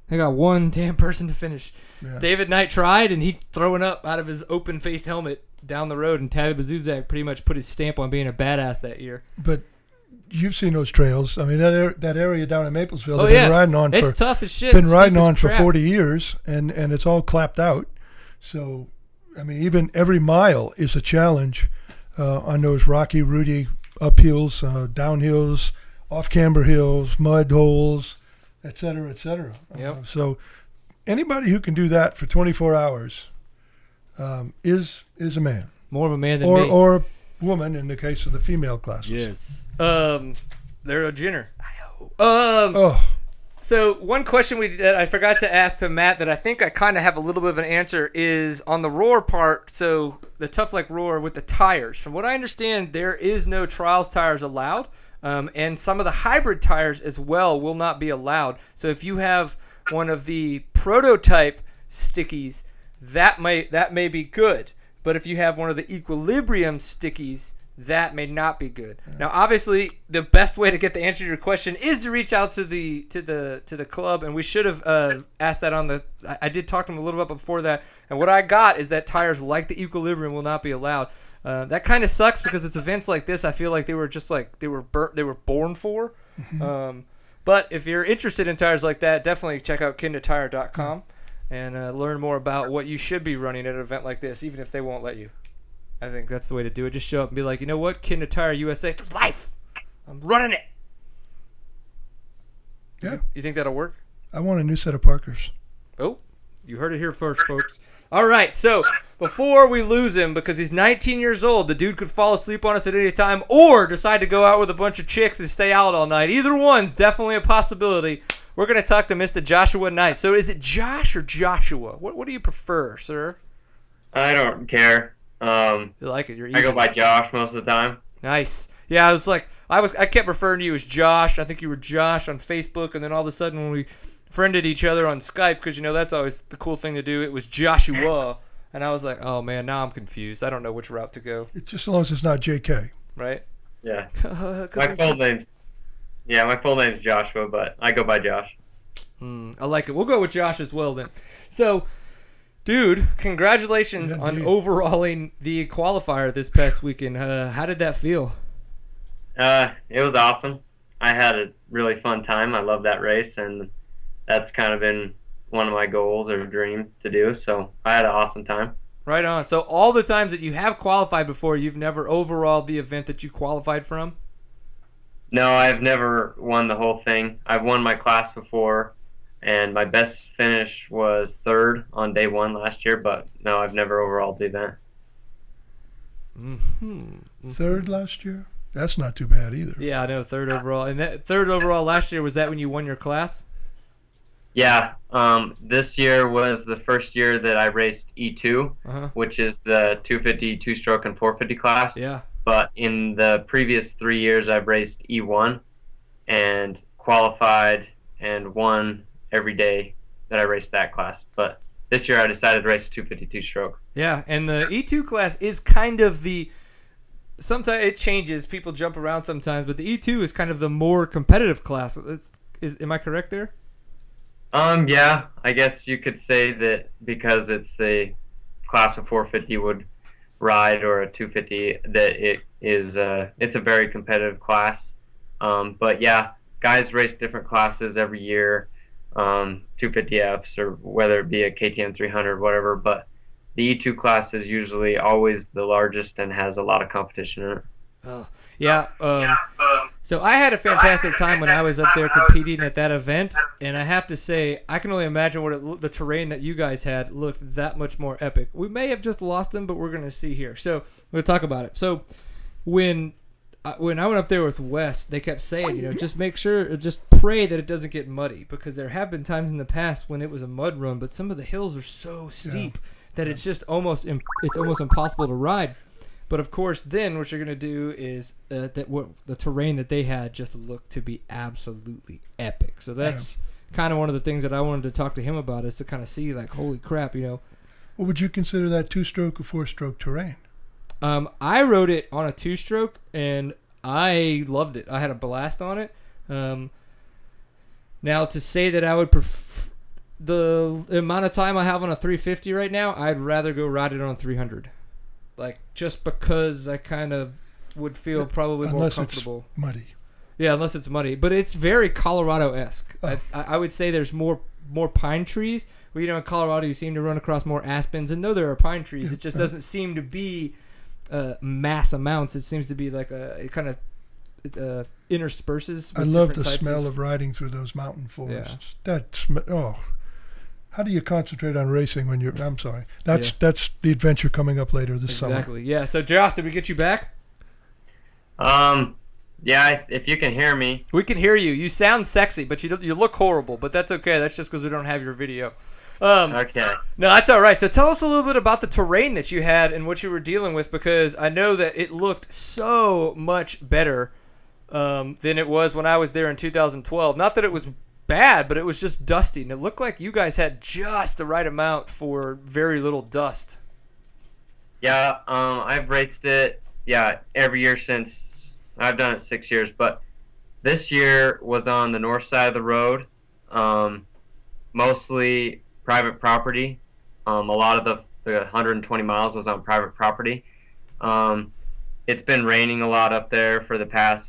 Speaker 1: They got one damn person to finish. Yeah. David Knight tried, and he throwing up out of his open-faced helmet down the road, and Tadej Bezuzak pretty much put his stamp on being a badass that year.
Speaker 2: But you've seen those trails. I mean, that area down in Maplesville,
Speaker 1: they've
Speaker 2: been riding on
Speaker 1: it's tough as shit.
Speaker 2: Been riding on for 40 years, and it's all clapped out. So, I mean, even every mile is a challenge on those rocky, rooty uphills, downhills, off-camber hills, mud holes, et cetera, et cetera.
Speaker 1: Yep.
Speaker 2: So anybody who can do that for 24 hours is a man.
Speaker 1: More of a man than me.
Speaker 2: Or a woman in the case of the female classes.
Speaker 1: Yes. They're a Jenner. So one question that I forgot to ask to Matt that I think I kind of have a little bit of an answer is on the RORR part. So the Tough Like RORR with the tires. From what I understand, there is no trials tires allowed. And some of the hybrid tires as well will not be allowed. So if you have one of the prototype stickies, that may be good. But if you have one of the equilibrium stickies, that may not be good. Now, obviously, the best way to get the answer to your question is to reach out to the club, and we should have asked that on the. I did talk to them a little bit before that, and what I got is that tires like the equilibrium will not be allowed. That kind of sucks because it's events like this. I feel like they were just like they were born for. But if you're interested in tires like that, definitely check out kindatire.com and learn more about what you should be running at an event like this, even if they won't let you. I think that's the way to do it. Just show up and be like, you know what, Kinda Tire USA for life. I'm running it.
Speaker 2: Yeah.
Speaker 1: You think that'll work?
Speaker 2: I want a new set of Parkers.
Speaker 1: Oh, you heard it here first, folks. All right, so before we lose him, because he's 19 years old, the dude could fall asleep on us at any time or decide to go out with a bunch of chicks and stay out all night. Either one's definitely a possibility. We're going to talk to Mr. Joshua Knight. So is it Josh or Joshua? What do you prefer, sir?
Speaker 4: I don't care.
Speaker 1: You like it? You're easy.
Speaker 4: I go by Josh most of the time.
Speaker 1: Nice. Yeah, I kept referring to you as Josh. I think you were Josh on Facebook, and then all of a sudden when we friended each other on Skype, because that's always the cool thing to do, it was Joshua, and I was like, oh man, now I'm confused. I don't know which route to go.
Speaker 2: It's just as long as it's not JK.
Speaker 1: Right?
Speaker 4: Yeah. My full name's Joshua, but I go by Josh.
Speaker 1: I like it. We'll go with Josh as well then. So, dude, congratulations on overalling the qualifier this past weekend. How did that feel?
Speaker 4: It was awesome. I had a really fun time. I love that race, and that's kind of been one of my goals or dreams to do. So I had an awesome time.
Speaker 1: Right on. So all the times that you have qualified before, you've never overalled the event that you qualified from?
Speaker 4: No, I've never won the whole thing. I've won my class before, and my best finish was 3rd on day 1 last year, but no, I've never overalled the event.
Speaker 2: 3rd last year? That's not too bad either.
Speaker 1: Yeah, I know, 3rd overall. And that 3rd overall last year, was that when you won your class?
Speaker 4: Yeah, this year was the first year that I raced E2, which is the 250, 2-stroke, and 450 class.
Speaker 1: Yeah.
Speaker 4: But in the previous 3 years, I've raced E1 and qualified and won every day that I raced that class. But this year, I decided to race 250, 2-stroke.
Speaker 1: Yeah, and the E2 class is kind of the... Sometimes it changes. People jump around sometimes, but the E2 is kind of the more competitive class. Am I correct there?
Speaker 4: Yeah, I guess you could say that because it's a class of 450 would ride or a 250 that it is it's a very competitive class. But yeah, guys race different classes every year, 250Fs or whether it be a KTM 300 whatever, but the E2 class is usually always the largest and has a lot of competition in it.
Speaker 1: Oh, yeah. So I had a fantastic time when I was up there competing at that event, and I have to say, I can only imagine what the terrain that you guys had looked that much more epic. We may have just lost them, but we're going to see here. So we'll talk about it. So when I went up there with Wes, they kept saying, just make sure, just pray that it doesn't get muddy, because there have been times in the past when it was a mud run, but some of the hills are so steep that it's just almost impossible to ride. But of course, then what you're gonna do is the terrain that they had just looked to be absolutely epic. So that's kind of one of the things that I wanted to talk to him about, is to kind of see like, holy crap,
Speaker 2: What would you consider that 2-stroke or 4-stroke terrain?
Speaker 1: I rode it on a 2-stroke and I loved it. I had a blast on it. Now to say that I would prefer the amount of time I have on a 350 right now, I'd rather go ride it on 300. Like, just because I kind of would feel probably more comfortable.
Speaker 2: Unless it's muddy.
Speaker 1: Yeah, unless it's muddy. But it's very Colorado-esque. Oh. I would say there's more pine trees. Where, in Colorado you seem to run across more aspens. And though there are pine trees, it just doesn't seem to be mass amounts. It seems to be like it kind of intersperses with
Speaker 2: I love the smell of riding through those mountain forests. Yeah. That smell, how do you concentrate on racing when you're... I'm sorry. That's the adventure coming up later this summer.
Speaker 1: Exactly. Yeah. So, Josh, did we get you back?
Speaker 4: Yeah, if you can hear me.
Speaker 1: We can hear you. You sound sexy, but you look horrible. But that's okay. That's just because we don't have your video.
Speaker 4: Okay.
Speaker 1: No, that's all right. So tell us a little bit about the terrain that you had and what you were dealing with, because I know that it looked so much better than it was when I was there in 2012. Not that it was bad, but it was just dusty, and it looked like you guys had just the right amount for very little dust.
Speaker 4: Yeah, I've raced it, every year since I've done it 6 years, but this year was on the north side of the road, um, mostly private property. A lot of the 120 miles was on private property. Um, it's been raining a lot up there for the past,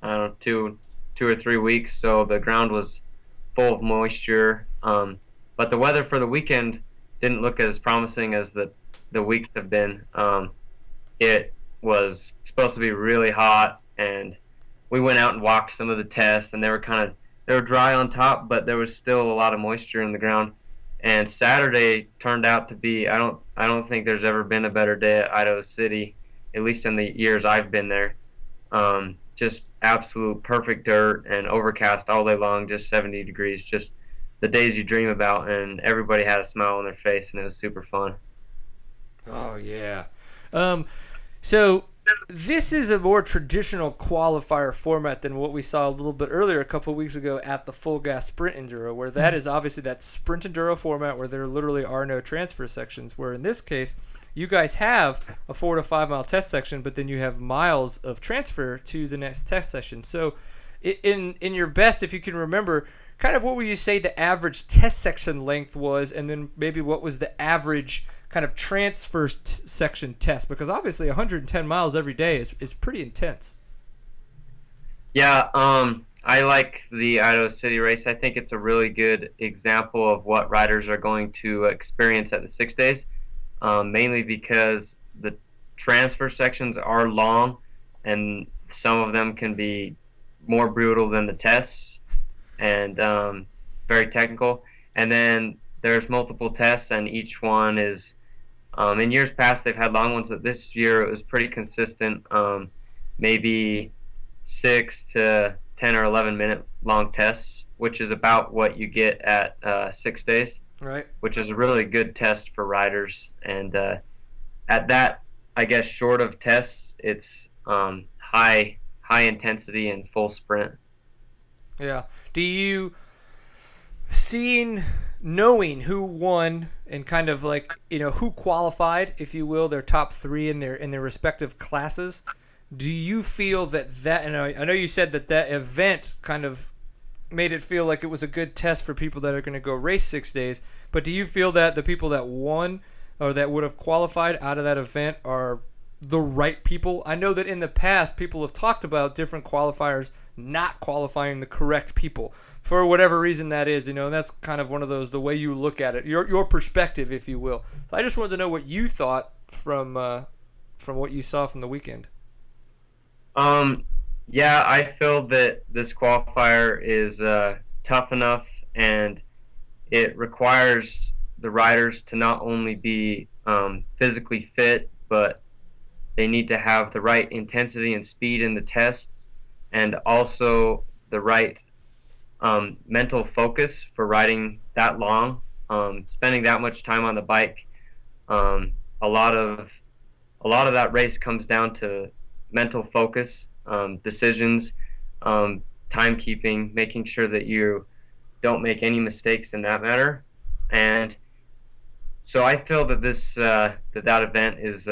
Speaker 4: I don't know, 2 or 3 weeks, so the ground was full of moisture. But the weather for the weekend didn't look as promising as the weeks have been. It was supposed to be really hot, and we went out and walked some of the tests, and they were dry on top, but there was still a lot of moisture in the ground. And Saturday turned out to be, I don't think there's ever been a better day at Idaho City, at least in the years I've been there. Just absolute perfect dirt and overcast all day long, just 70 degrees, just the days you dream about, and everybody had a smile on their face, and it was super fun.
Speaker 1: Oh yeah. So this is a more traditional qualifier format than what we saw a little bit earlier a couple of weeks ago at the Full Gas Sprint Enduro, where that is obviously that Sprint Enduro format where there literally are no transfer sections, where in this case you guys have a 4 to 5 mile test section, but then you have miles of transfer to the next test session. So in your best, if you can remember, kind of what would you say the average test section length was, and then maybe what was the average kind of transfer section test? Because obviously 110 miles every day is pretty intense.
Speaker 4: Yeah, I like the Idaho City race. I think it's a really good example of what riders are going to experience at the 6 days, mainly because the transfer sections are long, and some of them can be more brutal than the tests, and very technical. And then there's multiple tests, and each one is, in years past they've had long ones, but this year it was pretty consistent, maybe 6 to 10 or 11 minute long tests, which is about what you get at 6 days,
Speaker 1: Right.
Speaker 4: which is a really good test for riders. And at that, I guess, short of tests, it's high intensity and full sprint.
Speaker 1: Yeah. Do you, knowing who won and kind of like, who qualified, if you will, their top three in their respective classes, do you feel that and I know you said that event kind of made it feel like it was a good test for people that are going to go race 6 days, but do you feel that the people that won or that would have qualified out of that event are the right people? I know that in the past people have talked about different qualifiers not qualifying the correct people for whatever reason that is, and that's kind of one of those, the way you look at it, your perspective, if you will. So I just wanted to know what you thought from what you saw from the weekend.
Speaker 4: Yeah, I feel that this qualifier is tough enough, and it requires the riders to not only be physically fit, but they need to have the right intensity and speed in the test, and also the right mental focus for riding that long, spending that much time on the bike. A lot of that race comes down to mental focus, decisions, timekeeping, making sure that you don't make any mistakes in that matter. And so I feel that this that event is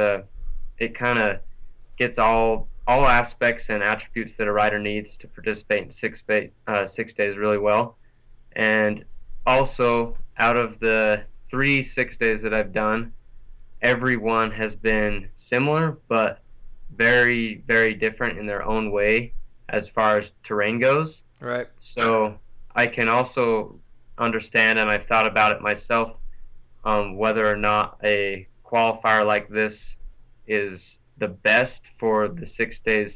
Speaker 4: it kind of gets all aspects and attributes that a rider needs to participate in 6 days really well. And also, out of the 3 6 days that I've done, everyone has been similar, but very, very different in their own way as far as terrain goes.
Speaker 1: Right.
Speaker 4: So I can also understand, and I've thought about it myself, whether or not a qualifier like this is the best for the 6 days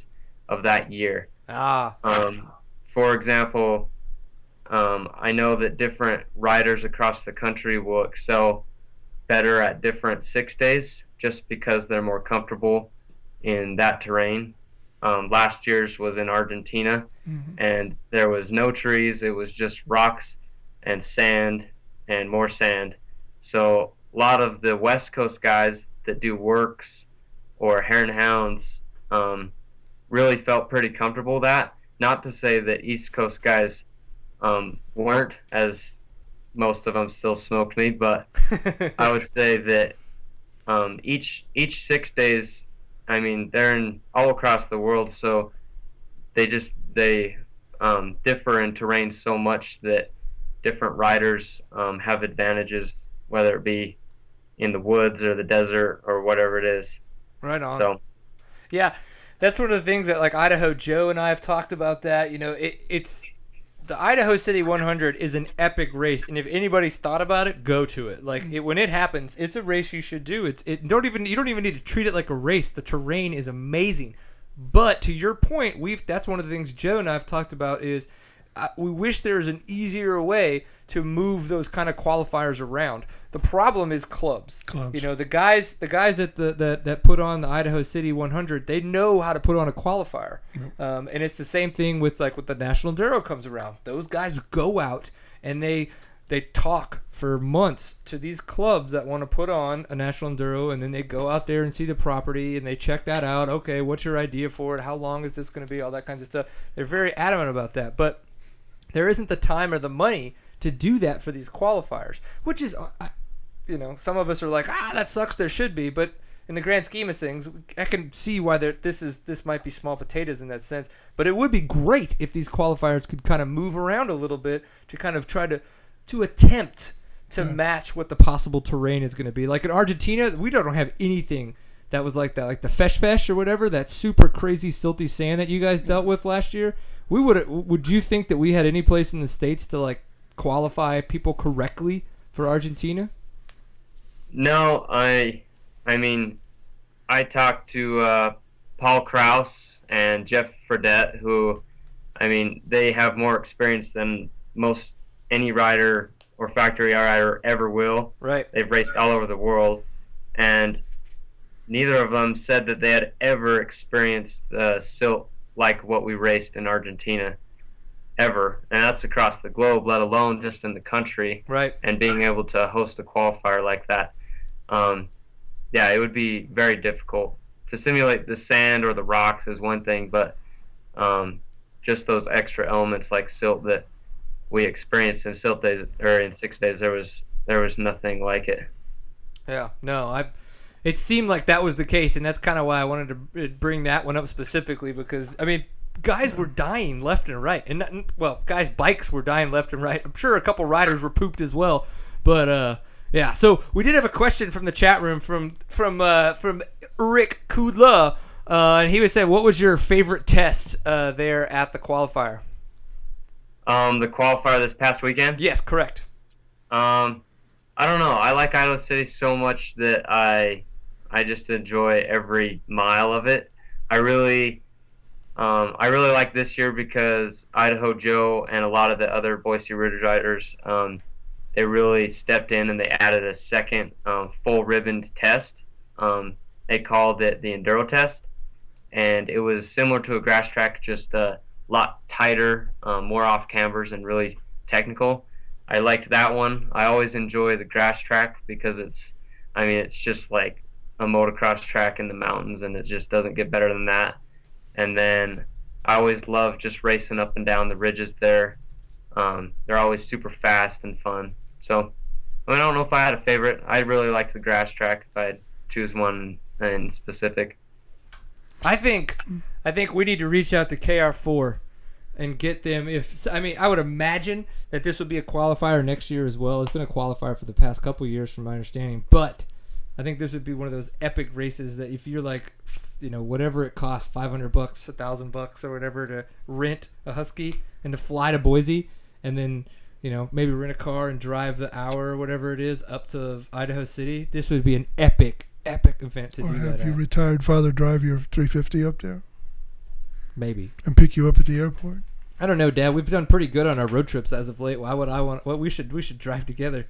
Speaker 4: of that year. For example, I know that different riders across the country will excel better at different 6 days just because they're more comfortable in that terrain. Last year's was in Argentina, and there was no trees. It was just rocks and sand and more sand. So a lot of the West Coast guys that do works or hare and hounds really felt pretty comfortable with that. Not to say that East Coast guys weren't, as most of them still smoked me, but I would say that each 6 days, I mean, they're in all across the world, so they differ in terrain so much that different riders have advantages, whether it be in the woods or the desert or whatever it is.
Speaker 1: Right on.
Speaker 4: So
Speaker 1: Yeah, that's one of the things that like Idaho Joe and I have talked about. That it's the Idaho City 100 is an epic race, and if anybody's thought about it, go to it. Like when it happens, it's a race you should do. You don't even need to treat it like a race. The terrain is amazing, but to your point, that's one of the things Joe and I have talked about is we wish there was an easier way to move those kind of qualifiers around. The problem is clubs. The guys that put on the Idaho City 100, they know how to put on a qualifier. And it's the same thing with like when the National Enduro comes around. Those guys go out and they talk for months to these clubs that want to put on a National Enduro, and then they go out there and see the property and they check that out. Okay, what's your idea for it? How long is this going to be? All that kinds of stuff. They're very adamant about that, but there isn't the time or the money to do that for these qualifiers, which is, some of us are like, that sucks. There should be, but in the grand scheme of things, I can see why this might be small potatoes in that sense. But it would be great if these qualifiers could kind of move around a little bit to kind of try to attempt to match what the possible terrain is going to be. Like in Argentina, we don't have anything that was like that, like the Fesh or whatever, that super crazy silty sand that you guys dealt with last year. Would you think that we had any place in the States to like qualify people correctly for Argentina?
Speaker 4: No, I mean, I talked to Paul Kraus and Jeff Fredette, who, I mean, they have more experience than most any rider or factory rider ever will.
Speaker 1: Right.
Speaker 4: They've raced all over the world, and neither of them said that they had ever experienced silt like what we raced in Argentina, ever. And that's across the globe, let alone just in the country.
Speaker 1: Right.
Speaker 4: And being able to host a qualifier like that. It would be very difficult. To simulate the sand or the rocks is one thing, but just those extra elements like silt that we experienced in silt days or in 6 days, there was nothing like it.
Speaker 1: Yeah, no, it seemed like that was the case, and that's kind of why I wanted to bring that one up specifically, because I mean, guys were dying left and right, and guys' bikes were dying left and right. I'm sure a couple riders were pooped as well, but yeah. So we did have a question from the chat room from Rick Kudla, and he was saying, what was your favorite test there at the qualifier?
Speaker 4: The qualifier this past weekend?
Speaker 1: Yes, correct.
Speaker 4: I don't know. I like Idaho City so much that I just enjoy every mile of it. I really like this year because Idaho Joe and a lot of the other Boise Ridge riders, they really stepped in and they added a second full ribboned test. They called it the Enduro test, and it was similar to a grass track, just a lot tighter, more off cambers, and really technical. I liked that one. I always enjoy the grass track because it's just like a motocross track in the mountains, and it just doesn't get better than that. And then I always love just racing up and down the ridges there. They're always super fast and fun. So I don't know if I had a favorite. I really like the grass track if I'd choose one in specific.
Speaker 1: I think we need to reach out to KR4 and get them. I would imagine that this would be a qualifier next year as well. It's been a qualifier for the past couple of years from my understanding, but I think this would be one of those epic races that if you're like, whatever it costs, $500, $1,000 or whatever to rent a Husky and to fly to Boise, and then maybe rent a car and drive the hour or whatever it is up to Idaho City. This would be an epic event to do that.
Speaker 2: Or have your retired father drive your 350 up there?
Speaker 1: Maybe.
Speaker 2: And pick you up at the airport?
Speaker 1: I don't know, Dad. We've done pretty good on our road trips as of late. Why would I want? We should drive together.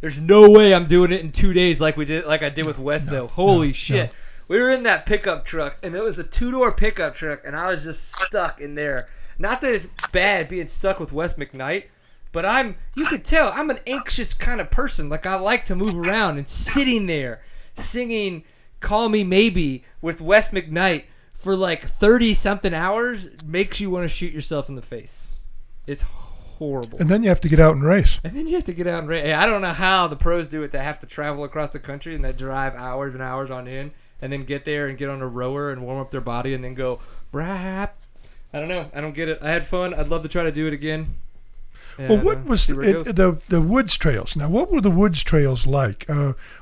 Speaker 1: There's no way I'm doing it in 2 days like I did with Wes though. Holy shit. No. We were in that pickup truck, and it was a 2-door pickup truck, and I was just stuck in there. Not that it's bad being stuck with Wes McKnight, but you could tell I'm an anxious kind of person. Like, I like to move around, and sitting there singing Call Me Maybe with Wes McKnight for like 30-something hours makes you want to shoot yourself in the face. It's horrible.
Speaker 2: And then you have to get out and race.
Speaker 1: And then you have to get out and race. I don't know how the pros do it. They have to travel across the country and they drive hours and hours on end and then get there and get on a rower and warm up their body and then go, brap. I don't know. I don't get it. I had fun. I'd love to try to do it again. And,
Speaker 2: Well, what was
Speaker 1: see where it goes.
Speaker 2: the woods trails? Now, what were the woods trails like?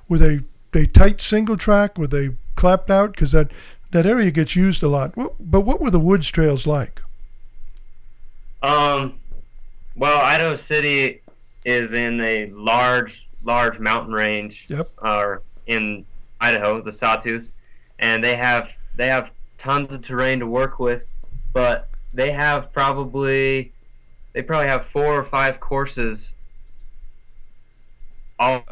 Speaker 2: Were they tight single track? Were they clapped out? Because that area gets used a lot. But what were the woods trails like?
Speaker 4: Well, Idaho City is in a large mountain range.
Speaker 2: Yep.
Speaker 4: Or in Idaho, the Sawtooth, and they have tons of terrain to work with, but they probably have 4 or 5 courses all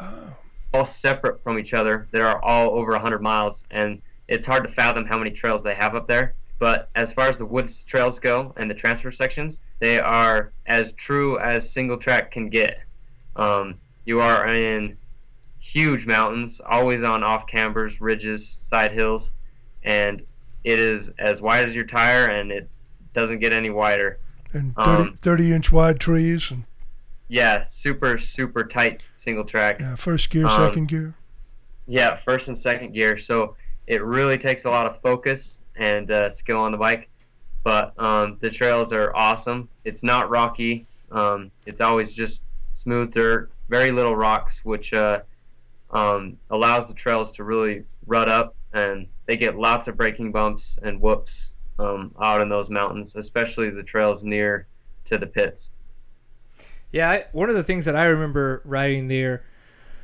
Speaker 4: separate from each other that are all over 100 miles, and it's hard to fathom how many trails they have up there. But as far as the woods trails go and the transfer sections, they are as true as single track can get. You are in huge mountains, always on off cambers, ridges, side hills, and it is as wide as your tire, and it doesn't get any wider.
Speaker 2: And 30-inch wide trees. And
Speaker 4: yeah, super, super tight single track.
Speaker 2: yeah, first gear, second gear.
Speaker 4: Yeah, first and second gear. So it really takes a lot of focus and skill on the bike. But the trails are awesome. It's not rocky. It's always just smooth dirt, very little rocks, which allows the trails to really rut up, and they get lots of braking bumps and whoops out in those mountains, especially the trails near to the pits.
Speaker 1: Yeah, one of the things that I remember riding there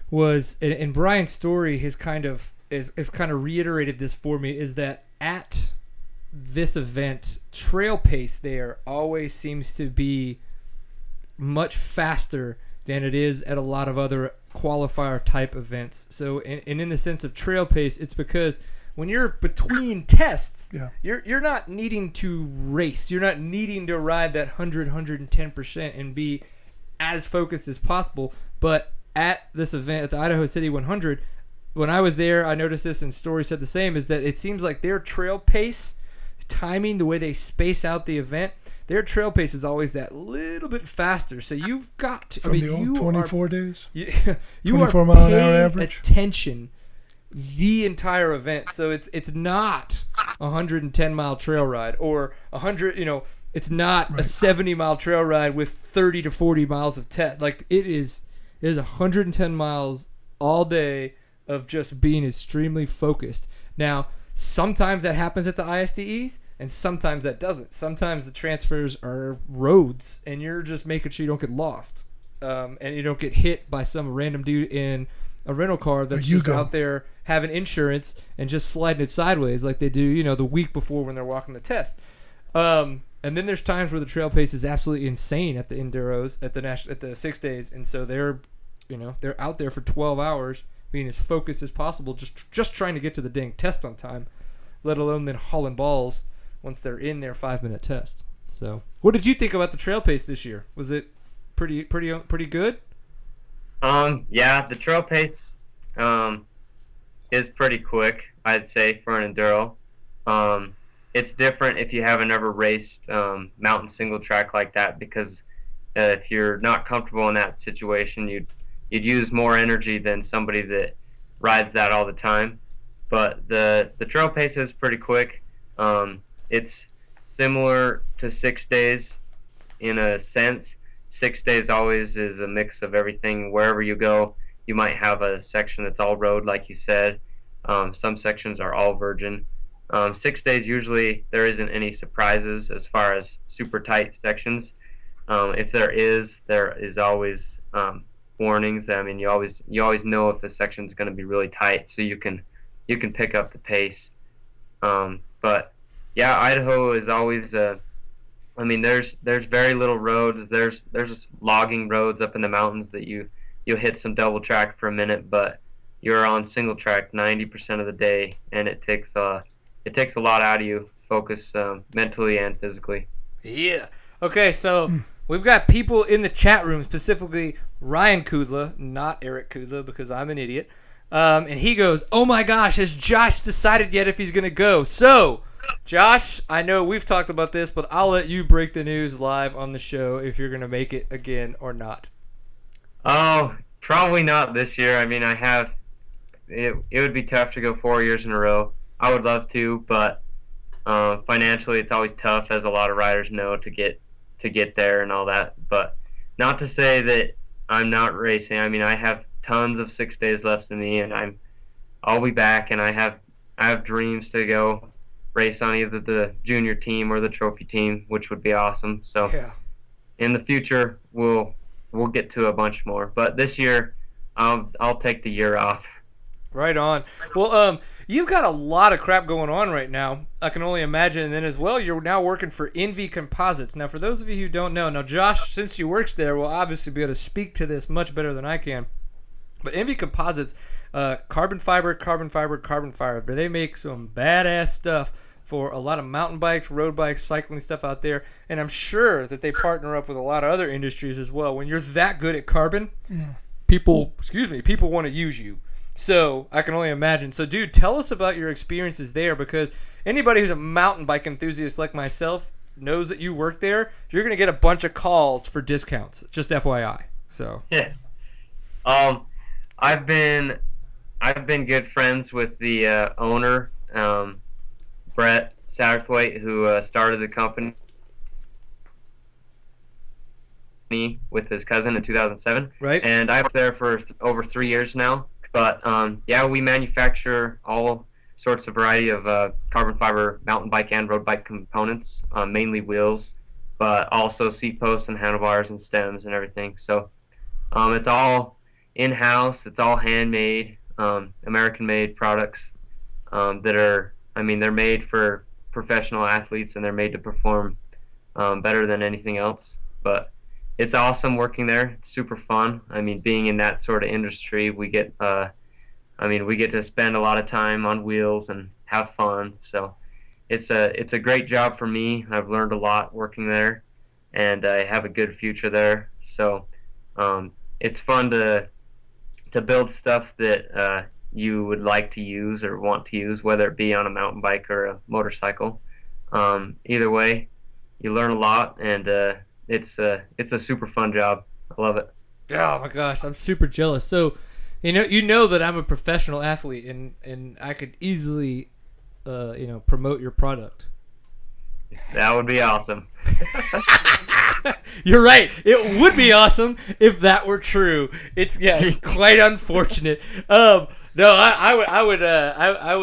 Speaker 1: was, and Brian's story has kind of reiterated this for me, is that at this event, trail pace there always seems to be much faster than it is at a lot of other qualifier type events. So, and in the sense of trail pace, it's because when you're between tests,
Speaker 2: Yeah.
Speaker 1: you're not needing to race. You're not needing to ride that 110% and be as focused as possible. But at this event, at the Idaho City 100, when I was there, I noticed this, and Story said the same, is that it seems like their trail pace, timing, the way they space out the event, their trail pace is always that little bit faster. So you've got to,
Speaker 2: From the old 24 days?
Speaker 1: You
Speaker 2: 24
Speaker 1: are
Speaker 2: mile an hour
Speaker 1: paying
Speaker 2: average?
Speaker 1: attention the entire event. So it's not a 110-mile trail ride or 100, it's not a 70-mile trail ride with 30 to 40 miles of test. Like it is 110 miles all day of just being extremely focused. Now, sometimes that happens at the ISDEs, and sometimes that doesn't. Sometimes the transfers are roads, and you're just making sure you don't get lost, and you don't get hit by some random dude in a rental car that's just out there having insurance and just sliding it sideways like they do, the week before when they're walking the test. And then there's times where the trail pace is absolutely insane at the enduros, at the 6 days, and so they're out there for 12 hours being as focused as possible, just trying to get to the dang test on time, let alone then hauling balls once they're in their 5-minute test. So, what did you think about the trail pace this year? Was it pretty good?
Speaker 4: Yeah, the trail pace is pretty quick, I'd say, for an enduro. It's different if you haven't ever raced mountain single track like that, because if you're not comfortable in that situation, you'd use more energy than somebody that rides that all the time. But the trail pace is pretty quick. It's similar to 6 days in a sense. 6 days always is a mix of everything. Wherever you go, you might have a section that's all road, like you said. Some sections are all virgin. 6 days, usually there isn't any surprises as far as super tight sections. If there is always warnings. I mean, you always know if the section's going to be really tight, so you can pick up the pace. But yeah, Idaho is always. I mean, there's very little roads. There's just logging roads up in the mountains that you'll hit some double track for a minute, but you're on single track 90% of the day, and it takes a lot out of you, focus mentally and physically.
Speaker 1: Yeah. Okay, so we've got people in the chat room, specifically Ryan Kudla, not Eric Kudla, because I'm an idiot. And he goes, "Oh my gosh, has Josh decided yet if he's going to go?" So, Josh, I know we've talked about this, but I'll let you break the news live on the show if you're going to make it again or not.
Speaker 4: Oh, probably not this year. I mean, it would be tough to go 4 years in a row. I would love to, but financially it's always tough, as a lot of riders know, to get there and all that. But not to say that I'm not racing. I mean, I have tons of 6 days left in me, and I'll be back, and I have dreams to go race on either the junior team or the trophy team, which would be awesome. So
Speaker 1: Yeah.
Speaker 4: in the future we'll get to a bunch more. But this year I'll take the year off.
Speaker 1: Right on. Well, you've got a lot of crap going on right now. I can only imagine. And then as well, you're now working for ISDE Composites. Now, for those of you who don't know, now Josh, since you works there, will obviously be able to speak to this much better than I can. But ISDE Composites, carbon fiber. But they make some badass stuff for a lot of mountain bikes, road bikes, cycling stuff out there. And I'm sure that they partner up with a lot of other industries as well. When you're that good at carbon, people want to use you. So I can only imagine. So, dude, tell us about your experiences there, because anybody who's a mountain bike enthusiast like myself knows that you work there. You're going to get a bunch of calls for discounts. Just FYI. So
Speaker 4: Yeah. I've been good friends with the owner, Brett Satterthwaite, who started the company with his cousin in 2007.
Speaker 1: Right.
Speaker 4: And I was there for over 3 years now. But yeah, we manufacture all sorts of variety of carbon fiber mountain bike and road bike components, mainly wheels, but also seat posts and handlebars and stems and everything. So it's all in-house. It's all handmade, American-made products that are, I mean, they're made for professional athletes, and they're made to perform better than anything else. But it's awesome working there. It's super fun. I mean, being in that sort of industry, we get to spend a lot of time on wheels and have fun. So it's a great job for me. I've learned a lot working there, and I have a good future there. So it's fun to build stuff that you would like to use or want to use, whether it be on a mountain bike or a motorcycle. Either way, you learn a lot, and it's a super fun job. I love it.
Speaker 1: oh my gosh, I'm super jealous. So you know that I'm a professional athlete, and I could easily promote your product.
Speaker 4: That would be awesome.
Speaker 1: You're right. It would be awesome if that were true. It's quite unfortunate. No, I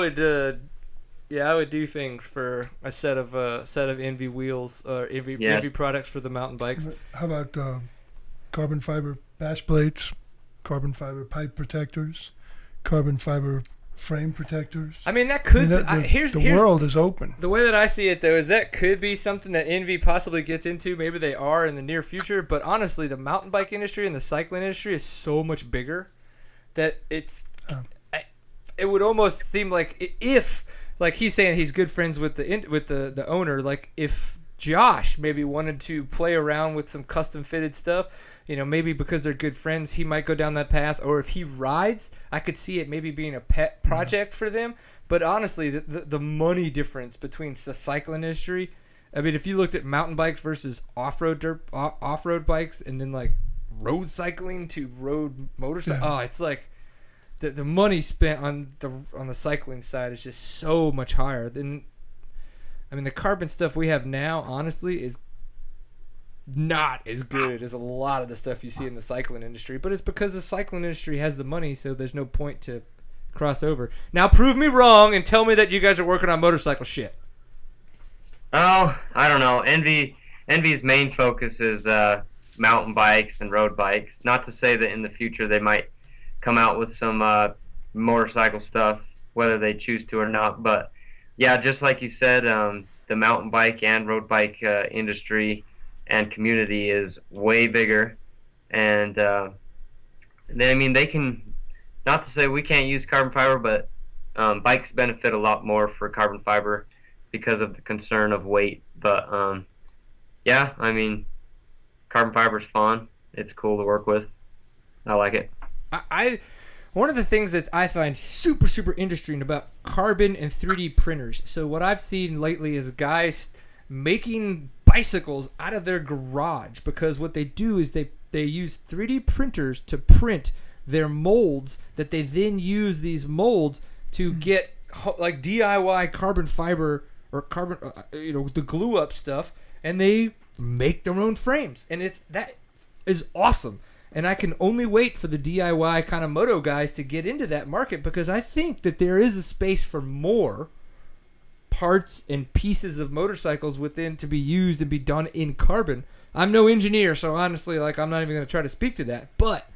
Speaker 1: would do things for a set of ISDE wheels or ISDE products for the mountain bikes.
Speaker 2: How about carbon fiber bash plates, carbon fiber pipe protectors, carbon fiber frame protectors?
Speaker 1: I mean, that could.
Speaker 2: The world is open.
Speaker 1: The way that I see it, though, is that could be something that ISDE possibly gets into. Maybe they are in the near future. But honestly, the mountain bike industry and the cycling industry is so much bigger that it would almost seem like if, like he's saying, he's good friends with the owner. Like if Josh maybe wanted to play around with some custom fitted stuff, maybe because they're good friends, he might go down that path. Or if he rides, I could see it maybe being a pet project for them. But honestly, the money difference between the cycling industry, I mean, if you looked at mountain bikes versus off-road bikes, and then like road cycling to road motorcycle, it's like the money spent on the cycling side is just so much higher than. I mean, the carbon stuff we have now, honestly, is not as good as a lot of the stuff you see in the cycling industry. But it's because the cycling industry has the money, so there's no point to cross over. Now, prove me wrong and tell me that you guys are working on motorcycle shit.
Speaker 4: Oh, I don't know. Envy's main focus is mountain bikes and road bikes. Not to say that in the future they might come out with some motorcycle stuff, whether they choose to or not. But yeah, just like you said, the mountain bike and road bike industry and community is way bigger. And I mean, they can, not to say we can't use carbon fiber, but bikes benefit a lot more for carbon fiber because of the concern of weight. But yeah, I mean, carbon fiber is fun. It's cool to work with. I like it.
Speaker 1: one of the things that I find super interesting about carbon and 3D printers. So what I've seen lately is guys making bicycles out of their garage, because what they do is they use 3D printers to print their molds, that they then use these molds to get like DIY carbon fiber or carbon, the glue up stuff, and they make their own frames, and that is awesome. And I can only wait for the DIY kind of moto guys to get into that market, because I think that there is a space for more parts and pieces of motorcycles within to be used and be done in carbon. I'm no engineer, so honestly, like, I'm not even going to try to speak to that. But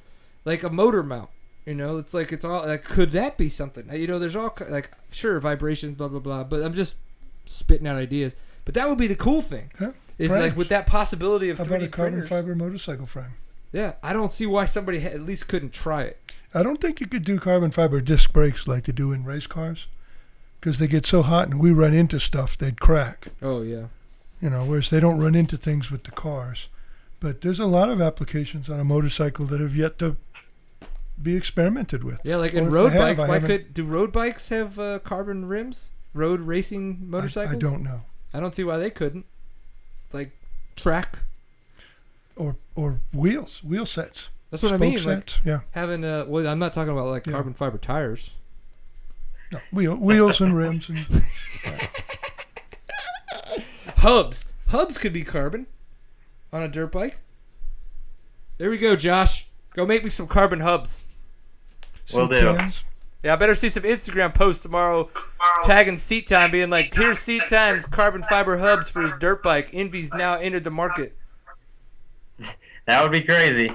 Speaker 1: like a motor mount, it's like, it's all like, could that be something? There's all like, sure, vibrations, blah blah blah. But I'm just spitting out ideas. But that would be the cool thing.
Speaker 2: Yeah,
Speaker 1: is
Speaker 2: frames.
Speaker 1: like with that possibility of
Speaker 2: How
Speaker 1: 3D
Speaker 2: about a carbon
Speaker 1: printers.
Speaker 2: fiber motorcycle frame?
Speaker 1: Yeah, I don't see why somebody at least couldn't try it.
Speaker 2: I don't think you could do carbon fiber disc brakes like they do in race cars, because they get so hot and we run into stuff, they'd crack.
Speaker 1: Oh yeah.
Speaker 2: Whereas they don't run into things with the cars. But there's a lot of applications on a motorcycle that have yet to be experimented with.
Speaker 1: Yeah, like
Speaker 2: Or
Speaker 1: in
Speaker 2: if
Speaker 1: road
Speaker 2: they have,
Speaker 1: bikes, do road bikes have carbon rims? Road racing motorcycles?
Speaker 2: I don't know.
Speaker 1: I don't see why they couldn't. Like track.
Speaker 2: Or wheel sets.
Speaker 1: That's what I
Speaker 2: Spoke
Speaker 1: mean.
Speaker 2: sets,
Speaker 1: Like
Speaker 2: yeah.
Speaker 1: having well, I'm not talking about like
Speaker 2: Yeah.
Speaker 1: carbon fiber tires.
Speaker 2: No, wheels and rims and
Speaker 1: Hubs could be carbon on a dirt bike. There we go, Josh. Go make me some carbon hubs.
Speaker 4: Will
Speaker 2: seat
Speaker 4: do.
Speaker 2: pans.
Speaker 1: Yeah, I better see some Instagram posts tomorrow tagging Seat Time, being like, here's Seat Time's carbon fiber hubs for his dirt bike. Envy's now entered the market.
Speaker 4: That would be crazy.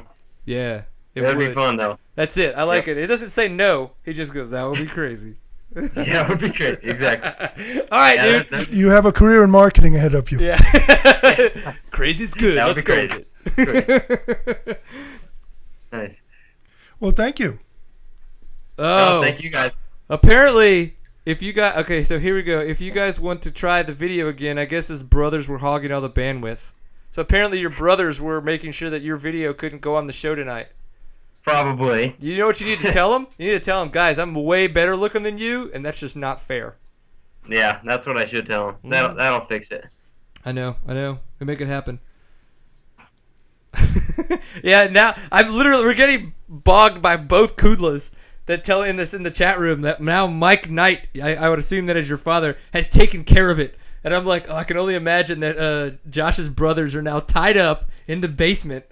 Speaker 1: Yeah, it
Speaker 4: That would
Speaker 1: would.
Speaker 4: be fun, though.
Speaker 1: That's it. I like it. It doesn't say no. He just goes, that would be crazy.
Speaker 4: Yeah, that would be great. Exactly.
Speaker 1: All right,
Speaker 4: Yeah,
Speaker 1: dude.
Speaker 4: that's
Speaker 2: You have a career in marketing ahead of you.
Speaker 1: Yeah. Crazy's good.
Speaker 4: That would
Speaker 1: Let's
Speaker 4: be
Speaker 1: go
Speaker 4: great.
Speaker 1: with it.
Speaker 4: nice.
Speaker 2: Well, thank you.
Speaker 1: Oh,
Speaker 4: Thank you guys.
Speaker 1: apparently, so here we go. If you guys want to try the video again, I guess his brothers were hogging all the bandwidth. So apparently your brothers were making sure that your video couldn't go on the show tonight.
Speaker 4: Probably.
Speaker 1: You know what you need to tell them? You need to tell them, guys, I'm way better looking than you, and that's just not fair.
Speaker 4: Yeah, that's what I should tell them. That'll fix it.
Speaker 1: I know. We make it happen. Yeah, now we're getting bogged by both Kudlas that tell in the chat room that now Mike Knight, I would assume that is your father, has taken care of it. And I'm like, I can only imagine that Josh's brothers are now tied up in the basement,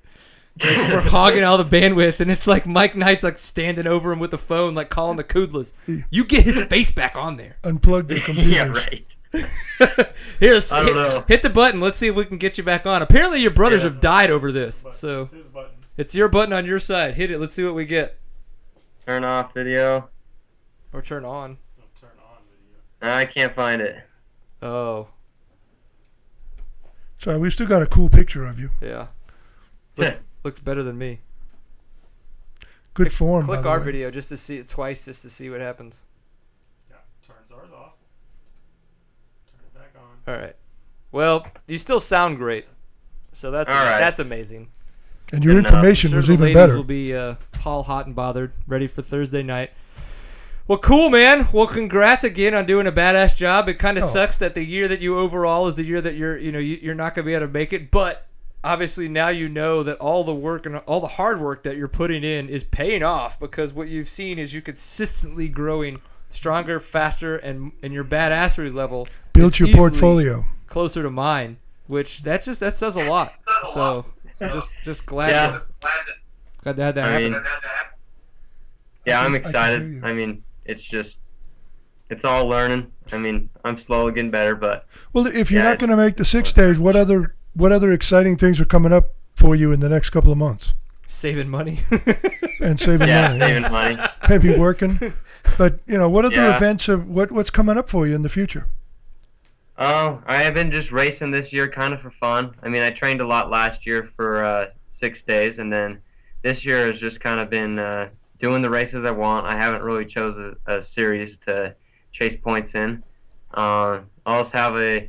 Speaker 1: like, for hogging all the bandwidth, and it's like Mike Knight's like standing over him with the phone, like calling the Kudlas. You get his face back on there.
Speaker 2: Unplug the computers.
Speaker 4: Yeah, right.
Speaker 1: Here,
Speaker 4: I don't know.
Speaker 1: hit the button. Let's see if we can get you back on. Apparently your brothers have died over this, so
Speaker 5: It's his button.
Speaker 1: it's your button on your side. Hit it. Let's see what we get.
Speaker 4: Turn off video.
Speaker 1: Or turn on.
Speaker 5: No, turn on video.
Speaker 4: I can't find it.
Speaker 1: Oh,
Speaker 2: Sorry, we've still got a cool picture of you.
Speaker 1: yeah. Looks better than me.
Speaker 2: Good form,
Speaker 1: Click
Speaker 2: by the
Speaker 1: our
Speaker 2: way.
Speaker 1: video just to see it twice, just to see what happens.
Speaker 5: Yeah, turns ours off. Turn it back on.
Speaker 1: All right. Well, you still sound great, so that's
Speaker 4: All right.
Speaker 1: that's amazing.
Speaker 2: And your
Speaker 4: Good enough.
Speaker 2: information
Speaker 1: Sure,
Speaker 2: was
Speaker 1: the
Speaker 2: even
Speaker 1: ladies
Speaker 2: better.
Speaker 1: will be all hot and bothered, ready for Thursday night. Well, cool, man. Well, congrats again on doing a badass job. It kind of
Speaker 2: Oh.
Speaker 1: sucks that the year that you overall is the year that you're not going to be able to make it, but obviously now you know that all the work and all the hard work that you're putting in is paying off, because what you've seen is you consistently growing stronger, faster, and your badassery level
Speaker 2: Built
Speaker 1: is
Speaker 2: your
Speaker 1: easily
Speaker 2: portfolio.
Speaker 1: closer to mine, which that says a lot. So just glad
Speaker 4: Yeah.
Speaker 1: to have that
Speaker 4: I
Speaker 1: happen.
Speaker 4: mean, yeah, I'm
Speaker 2: I can
Speaker 4: excited.
Speaker 2: hear you.
Speaker 4: I mean, it's all learning. I mean, I'm slowly getting better, but
Speaker 2: Well, if you're
Speaker 4: Yeah,
Speaker 2: not going to make the 6 days, what other exciting things are coming up for you in the next couple of months?
Speaker 1: Saving money.
Speaker 2: And saving
Speaker 4: yeah,
Speaker 2: money.
Speaker 4: saving money.
Speaker 2: Maybe working. But, what other
Speaker 4: Yeah.
Speaker 2: events what's coming up for you in the future?
Speaker 4: Oh, I have been just racing this year kind of for fun. I mean, I trained a lot last year for 6 days, and then this year has just kind of been doing the races I want. I haven't really chose a series to chase points in. I also have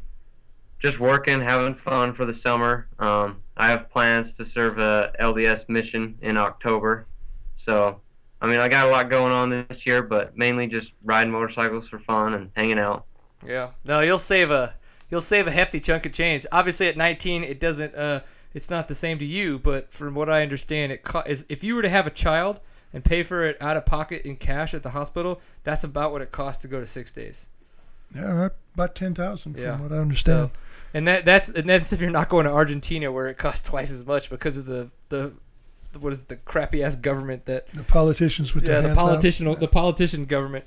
Speaker 4: just working, having fun for the summer. I have plans to serve a LDS mission in October, so I mean, I got a lot going on this year, but mainly just riding motorcycles for fun and hanging out.
Speaker 1: Yeah. No, you'll save a hefty chunk of change. Obviously, at 19, it doesn't. It's not the same to you, but from what I understand, is if you were to have a child and pay for it out of pocket in cash at the hospital, that's about what it costs to go to 6 days.
Speaker 2: Yeah, about 10,000
Speaker 1: Yeah.
Speaker 2: from what I understand.
Speaker 1: So, and that's if you're not going to Argentina where it costs twice as much because of the what is it, the crappy ass government that
Speaker 2: The politicians with their
Speaker 1: the
Speaker 2: hands out.
Speaker 1: the politician government.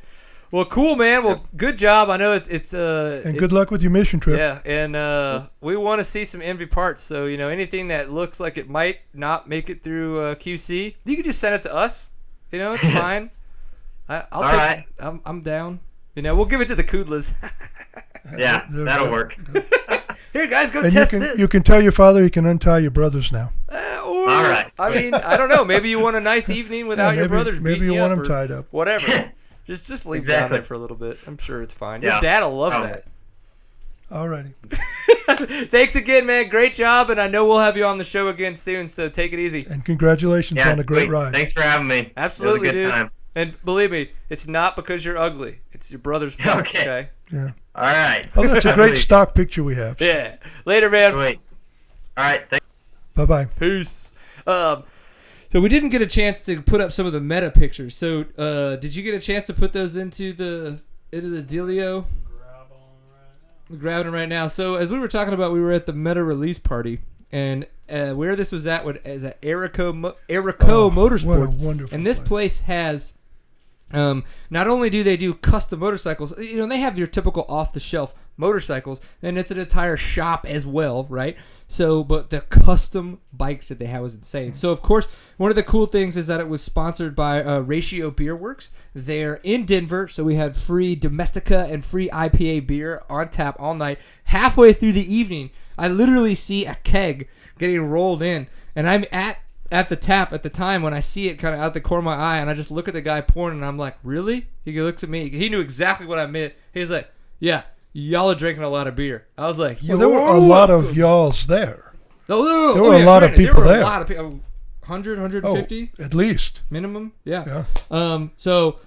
Speaker 1: Well, cool, man. Well, good job. I know it's
Speaker 2: And good luck with your mission trip.
Speaker 1: yeah, and we want to see some envy parts. So anything that looks like it might not make it through QC, you can just send it to us. It's fine. I'll take.
Speaker 4: Right.
Speaker 1: I'm down. We'll give it to the Kudlas.
Speaker 4: Yeah, that'll work.
Speaker 1: Here, guys, go
Speaker 2: And
Speaker 1: test
Speaker 2: you
Speaker 1: this.
Speaker 2: can tell your father he can untie your brothers now.
Speaker 1: Or,
Speaker 4: All right.
Speaker 1: I mean, I don't know. Maybe you want a nice evening without your brothers
Speaker 2: Maybe
Speaker 1: beating
Speaker 2: you want
Speaker 1: up
Speaker 2: them
Speaker 1: or
Speaker 2: tied up.
Speaker 1: whatever. Just leave down
Speaker 4: Exactly.
Speaker 1: there for a little bit. I'm sure it's fine.
Speaker 4: Yeah.
Speaker 1: Your dad will love
Speaker 4: Oh.
Speaker 1: that.
Speaker 2: Alrighty.
Speaker 1: Thanks again, man. Great job, and I know we'll have you on the show again soon. So take it easy.
Speaker 2: And congratulations
Speaker 4: Yeah,
Speaker 2: on a great
Speaker 4: sweet.
Speaker 2: ride.
Speaker 4: Thanks for having me.
Speaker 1: Absolutely,
Speaker 4: it was a good
Speaker 1: dude.
Speaker 4: time.
Speaker 1: And believe me, it's not because you're ugly. It's your brother's fault.
Speaker 4: Okay.
Speaker 1: Okay.
Speaker 2: Yeah.
Speaker 4: All right.
Speaker 2: Oh, that's a great
Speaker 4: Sweet.
Speaker 2: stock picture we have.
Speaker 1: Yeah. Later, man.
Speaker 4: Sweet. All right. Thanks.
Speaker 2: Bye-bye.
Speaker 1: Peace. So we didn't get a chance to put up some of the meta pictures. So did you get a chance to put those into the dealio? We're grabbing them right now. So as we were talking about, we were at the meta release party, and where this was at is at Erico Motorsports.
Speaker 2: What a wonderful
Speaker 1: And this place has, not only do they do custom motorcycles, they have your typical off-the-shelf motorcycles, and it's an entire shop as well, right? So, but the custom bikes that they have was insane. So, of course, one of the cool things is that it was sponsored by Ratio Beer Works. They're in Denver, so we had free Domestica and free IPA beer on tap all night. Halfway through the evening, I literally see a keg getting rolled in, and I'm at the tap at the time when I see it kind of out the corner of my eye, and I just look at the guy pouring, and I'm like, really? He looks at me. He knew exactly what I meant. He's like, yeah, y'all are drinking a lot of beer. I was like,
Speaker 2: Well, there were a lot of y'alls there.
Speaker 1: No,
Speaker 2: There were a lot of people
Speaker 1: there. Were
Speaker 2: there.
Speaker 1: a lot of people. 100, 150
Speaker 2: At least.
Speaker 1: minimum. Yeah.
Speaker 2: Yeah.
Speaker 1: So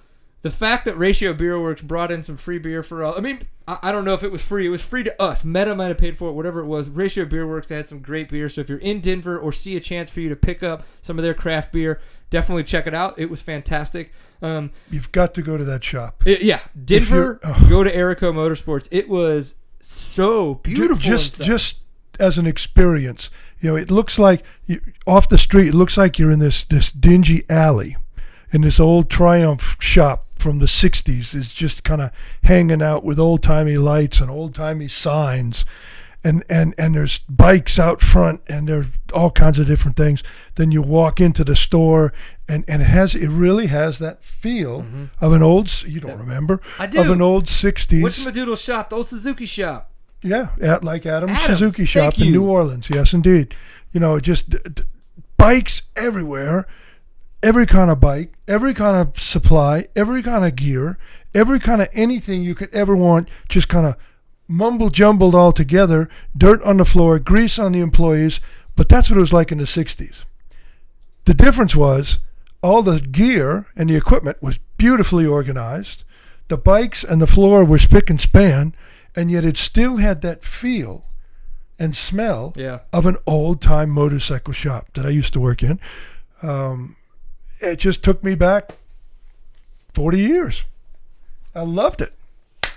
Speaker 1: the fact that Ratio Beer Works brought in some free beer for all, I mean, I don't know if it was free. It was free to us. Meta might have paid for it, whatever it was. Ratio Beer Works had some great beer. So if you're in Denver or see a chance for you to pick up some of their craft beer, definitely check it out. It was fantastic.
Speaker 2: You've got to go to that shop.
Speaker 1: Denver, go to Erico Motorsports. It was so beautiful.
Speaker 2: Just as an experience, it looks like off the street. It looks like you're in this dingy alley, in this old Triumph shop from the '60s. Is just kind of hanging out with old timey lights and old timey signs, and there's bikes out front, and there's all kinds of different things. Then you walk into the store, and it really has that feel of an old. You don't remember?
Speaker 1: I do.
Speaker 2: Of an old '60s.
Speaker 1: What's Madoodle shop? The old Suzuki shop.
Speaker 2: Yeah, like Adam's
Speaker 1: Adams,
Speaker 2: Suzuki shop
Speaker 1: thank
Speaker 2: in
Speaker 1: you.
Speaker 2: New Orleans. Yes, indeed. Just bikes everywhere, every kind of bike, every kind of supply, every kind of gear, every kind of anything you could ever want, just kind of mumble jumbled all together, dirt on the floor, grease on the employees. But that's what it was like in the 60s. The difference was all the gear and the equipment was beautifully organized. The bikes and the floor were spick and span, and yet it still had that feel and smell of an old-time motorcycle shop that I used to work in. It just took me back 40 years. I loved it.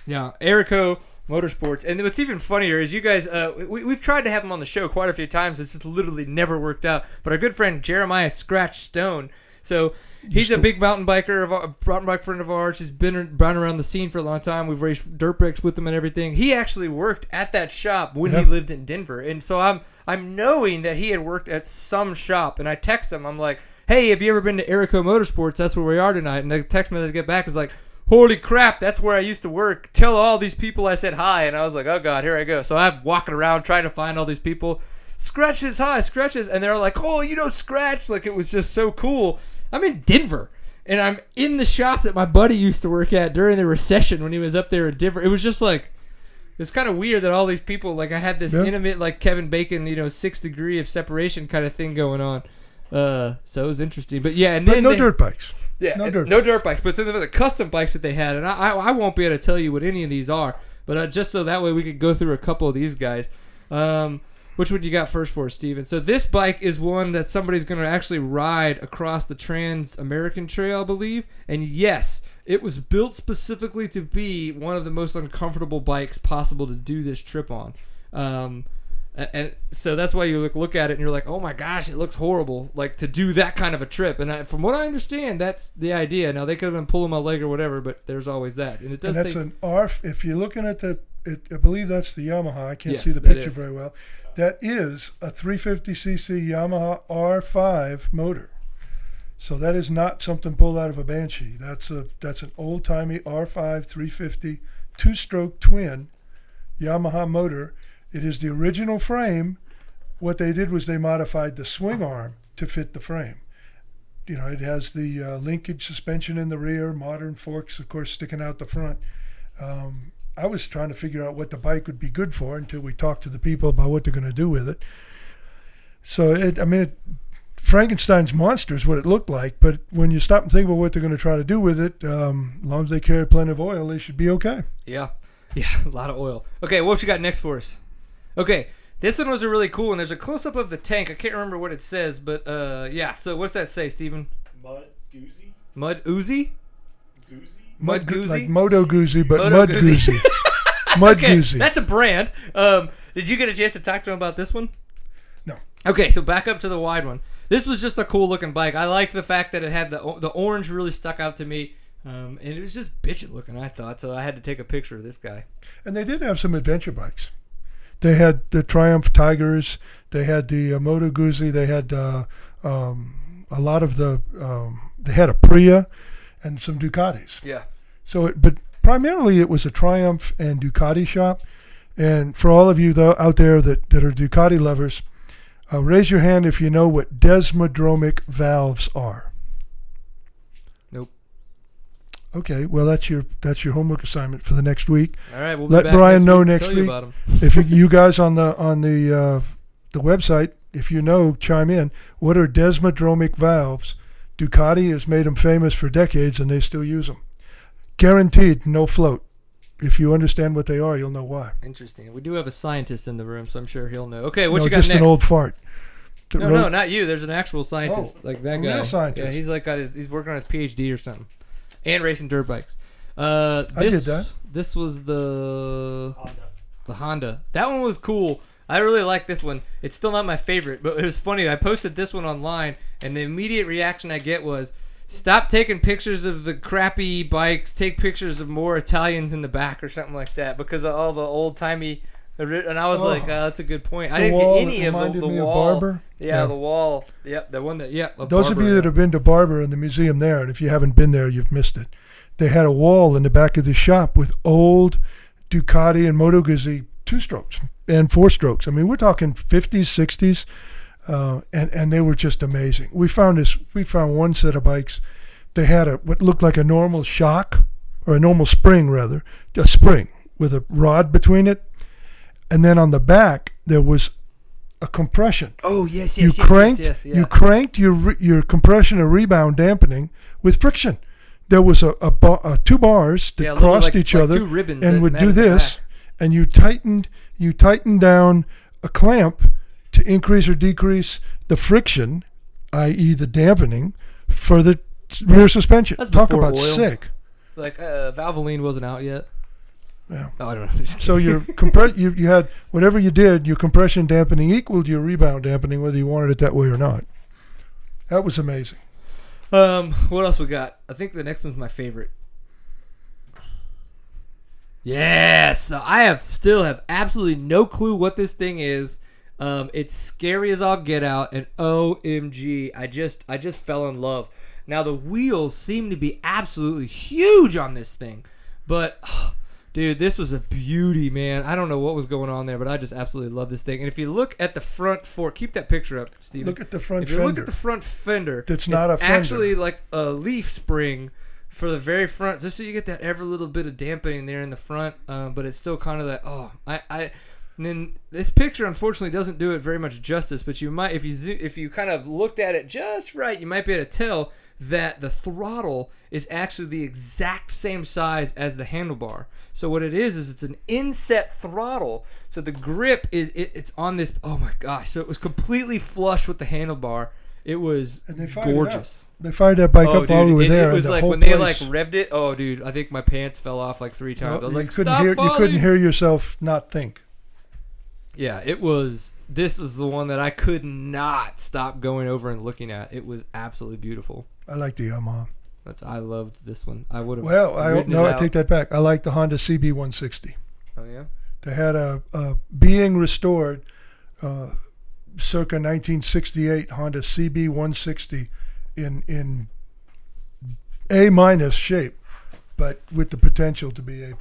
Speaker 1: Yeah, Erico Motorsports. And what's even funnier is you guys, we've tried to have him on the show quite a few times. It's just literally never worked out. But our good friend Jeremiah Scratch Stone, so he's a big mountain bike friend of ours. He's been around the scene for a long time. We've raced dirt bikes with him and everything. He actually worked at that shop when he lived in Denver. And so I'm knowing that he had worked at some shop. And I text him. I'm like, hey, have you ever been to Erico Motorsports? That's where we are tonight. And the text message I get back is like, holy crap, that's where I used to work. Tell all these people I said hi. And I was like, oh, God, here I go. So I'm walking around trying to find all these people. Scratches, hi, Scratches. And they're like, oh, Scratch. Like, it was just so cool. I'm in Denver, and I'm in the shop that my buddy used to work at during the recession when he was up there in Denver. It was just like, it's kind of weird that all these people, like, I had this intimate, like Kevin Bacon, 6 degree of separation kind of thing going on. So it was interesting. But yeah, and
Speaker 2: But
Speaker 1: then
Speaker 2: no dirt bikes.
Speaker 1: Yeah,
Speaker 2: No dirt
Speaker 1: no dirt bikes, but then the custom bikes that they had, and I won't be able to tell you what any of these are, but just so that way we could go through a couple of these guys. Which one you got first for us, Steven? So this bike is one that somebody's going to actually ride across the Trans-American Trail, I believe. And yes, it was built specifically to be one of the most uncomfortable bikes possible to do this trip on. And so that's why you look at it and you're like, oh my gosh, it looks horrible, like to do that kind of a trip. And from what I understand, that's the idea. Now they could have been pulling my leg or whatever, but there's always that. And it does.
Speaker 2: And that's
Speaker 1: say,
Speaker 2: an R. If you're looking at I believe that's the Yamaha. I can't
Speaker 1: Yes,
Speaker 2: see the
Speaker 1: that
Speaker 2: picture
Speaker 1: is.
Speaker 2: very well. That is a 350cc Yamaha R5 motor. So that is not something pulled out of a Banshee. That's an old-timey R5 350 two-stroke twin Yamaha motor. It is the original frame. What they did was they modified the swing arm to fit the frame. You know, it has the linkage suspension in the rear, modern forks, of course, sticking out the front. I was trying to figure out what the bike would be good for until we talked to the people about what they're going to do with it. So, Frankenstein's monster is what it looked like, but when you stop and think about what they're going to try to do with it, as long as they carry plenty of oil, they should be okay.
Speaker 1: Yeah, a lot of oil. Okay, what you got next for us? Okay, this one was a really cool one. There's a close-up of the tank. I can't remember what it says, but yeah, so what's that say, Steven?
Speaker 5: Mud Goozy?
Speaker 1: Mud Uzi?
Speaker 5: Goozy?
Speaker 1: Mud Goozy?
Speaker 2: Like Moto Guzzi, but
Speaker 1: Moto
Speaker 2: Mud
Speaker 1: Guzzi.
Speaker 2: Guzzi. Mud
Speaker 1: Okay,
Speaker 2: Guzzi.
Speaker 1: that's a brand. Did you get a chance to talk to him about this one?
Speaker 2: No.
Speaker 1: Okay, so back up to the wide one. This was just a cool looking bike. I liked the fact that it had the orange really stuck out to me, and it was just bitchin' looking, I thought. So I had to take a picture of this guy.
Speaker 2: And they did have some adventure bikes. They had the Triumph Tigers. They had the Moto Guzzi. They had a lot of the. They had a Priya and some Ducatis.
Speaker 1: Yeah.
Speaker 2: So, but primarily it was a Triumph and Ducati shop. And for all of you though out there that are Ducati lovers, raise your hand if you know what desmodromic valves are.
Speaker 1: Nope.
Speaker 2: Okay, well that's your homework assignment for the next week.
Speaker 1: All right, we'll
Speaker 2: Let
Speaker 1: be back
Speaker 2: Brian know
Speaker 1: to
Speaker 2: next
Speaker 1: tell you
Speaker 2: week.
Speaker 1: about 'em.
Speaker 2: If you guys on the website, if you know, chime in. What are desmodromic valves? Ducati has made them famous for decades, and they still use them. Guaranteed, no float. If you understand what they are, you'll know why.
Speaker 1: Interesting. We do have a scientist in the room, so I'm sure he'll know. Okay, what
Speaker 2: No,
Speaker 1: you got
Speaker 2: just
Speaker 1: next?
Speaker 2: an old fart. that
Speaker 1: No,
Speaker 2: wrote-
Speaker 1: not you. There's an actual scientist, like that
Speaker 2: a
Speaker 1: guy.
Speaker 2: real scientist.
Speaker 1: Yeah, he's like he's working on his PhD or something, and racing dirt bikes.
Speaker 2: I did that.
Speaker 1: This was the
Speaker 5: Honda.
Speaker 1: Honda. That one was cool. I really like this one. It's still not my favorite, but it was funny. I posted this one online, and the immediate reaction I get was, "Stop taking pictures of the crappy bikes. Take pictures of more Italians in the back," or something like that, because of all the old timey. And I was like, oh, "That's a good point." I didn't get any of the wall.
Speaker 2: Barber.
Speaker 1: Yeah, the wall. Yep, the one that. Yep.
Speaker 2: Those of you that have been to Barber in the museum there, and if you haven't been there, you've missed it. They had a wall in the back of the shop with old Ducati and Moto Guzzi 2-strokes and 4-strokes. I mean, we're talking 50s, 60s, and they were just amazing. We found one set of bikes. They had what looked like a normal shock, or a normal spring rather, a spring with a rod between it, and then on the back there was a compression.
Speaker 1: Oh yes.
Speaker 2: You cranked your compression and rebound dampening with friction. There was a 2 bars that crossed each other
Speaker 1: 2 ribbons
Speaker 2: and
Speaker 1: that
Speaker 2: would
Speaker 1: met
Speaker 2: do
Speaker 1: at the
Speaker 2: this,
Speaker 1: back.
Speaker 2: and you tightened down a clamp to increase or decrease the friction, i.e. the dampening, for the rear suspension.
Speaker 1: That's
Speaker 2: Talk
Speaker 1: before
Speaker 2: about
Speaker 1: oil.
Speaker 2: sick.
Speaker 1: Like Valvoline wasn't out yet.
Speaker 2: Yeah.
Speaker 1: Oh, I don't know.
Speaker 2: So your you had whatever you did, your compression dampening equaled your rebound dampening, whether you wanted it that way or not. That was amazing.
Speaker 1: What else we got? I think the next one's my favorite. Yes, so I still have absolutely no clue what this thing is. It's scary as all get out, and OMG, I just fell in love. Now the wheels seem to be absolutely huge on this thing, but dude, this was a beauty, man. I don't know what was going on there, but I just absolutely love this thing. And if you look at the front fork, keep that picture up, Steven.
Speaker 2: Look at the front
Speaker 1: If you
Speaker 2: fender.
Speaker 1: look at the front fender,
Speaker 2: That's not a fender.
Speaker 1: actually like a leaf spring for the very front, just so you get that every little bit of dampening there in the front. But it's still kind of that. And then this picture unfortunately doesn't do it very much justice. But you might, if you kind of looked at it just right, you might be able to tell that the throttle is actually the exact same size as the handlebar. So what it is it's an inset throttle. So the grip it's on this. Oh my gosh! So it was completely flush with the handlebar. It was gorgeous.
Speaker 2: They fired that bike up while we were there.
Speaker 1: It was
Speaker 2: and
Speaker 1: like
Speaker 2: whole
Speaker 1: when
Speaker 2: place,
Speaker 1: they like revved it. Oh, dude, I think my pants fell off like 3 times. I was like, stop
Speaker 2: you
Speaker 1: falling.
Speaker 2: couldn't hear yourself not think.
Speaker 1: Yeah, it was. This was the one that I could not stop going over and looking at. It was absolutely beautiful.
Speaker 2: I like the Yamaha.
Speaker 1: I loved this one. I would have.
Speaker 2: Well, I take that back. I like the Honda CB160.
Speaker 1: Oh yeah.
Speaker 2: They had a being restored, circa 1968 Honda CB160 in A- shape, but with the potential to be A+.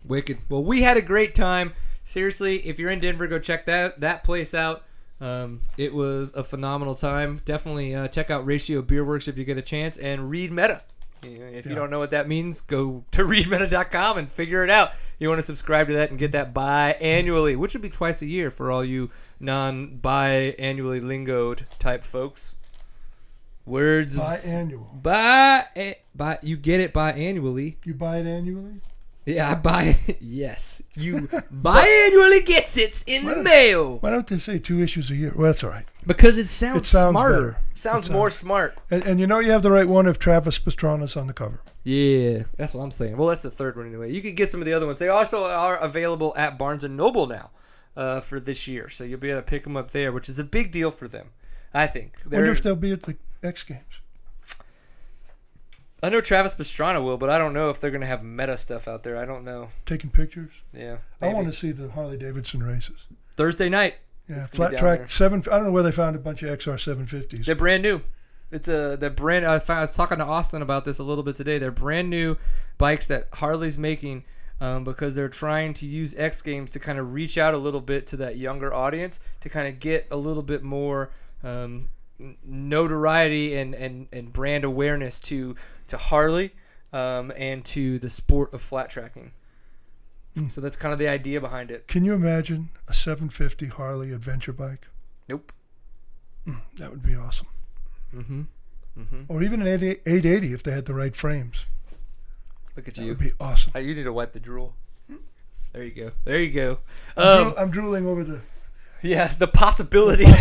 Speaker 1: Wicked. Well, we had a great time. Seriously, if you're in Denver, go check that place out. It was a phenomenal time. Definitely check out Ratio Beer Works if you get a chance, and read Meta. If you don't know what that means, go to readmeta.com and figure it out. You want to subscribe to that and get that biannually, which would be twice a year for all you non-biannually lingoed type folks. Words
Speaker 2: Biannual.
Speaker 1: You get it biannually.
Speaker 2: You buy it annually?
Speaker 1: Yeah, I buy it. Yes. You biannually gets it in the mail.
Speaker 2: Why don't they say 2 issues a year? Well, that's all right.
Speaker 1: Because it sounds smarter.
Speaker 2: Better.
Speaker 1: Sounds more smart.
Speaker 2: And you know you have the right one if Travis Pastrana's on the cover.
Speaker 1: Yeah, that's what I'm saying. Well, that's the third one anyway. You can get some of the other ones. They also are available at Barnes & Noble now for this year. So you'll be able to pick them up there, which is a big deal for them, I think.
Speaker 2: Wonder if they'll be at the X Games.
Speaker 1: I know Travis Pastrana will, but I don't know if they're going to have Meta stuff out there. I don't know.
Speaker 2: Taking pictures?
Speaker 1: Yeah.
Speaker 2: Maybe. I want to see the Harley-Davidson races.
Speaker 1: Thursday night.
Speaker 2: Yeah, flat track 7. I don't know where they found a bunch of XR 750s.
Speaker 1: They're brand new. They're brand. I was talking to Austin about this a little bit today. They're brand new bikes that Harley's making because they're trying to use X Games to kind of reach out a little bit to that younger audience to kind of get a little bit more notoriety and brand awareness to Harley and to the sport of flat tracking. So that's kind of the idea behind it.
Speaker 2: Can you imagine a 750 Harley adventure bike?
Speaker 1: Nope.
Speaker 2: That would be awesome. Or even an 880 if they had the right frames.
Speaker 1: Look at
Speaker 2: that
Speaker 1: you.
Speaker 2: That would be awesome.
Speaker 1: You need to wipe the drool. There you go. There you go.
Speaker 2: I'm drooling over the...
Speaker 1: Yeah, the possibility of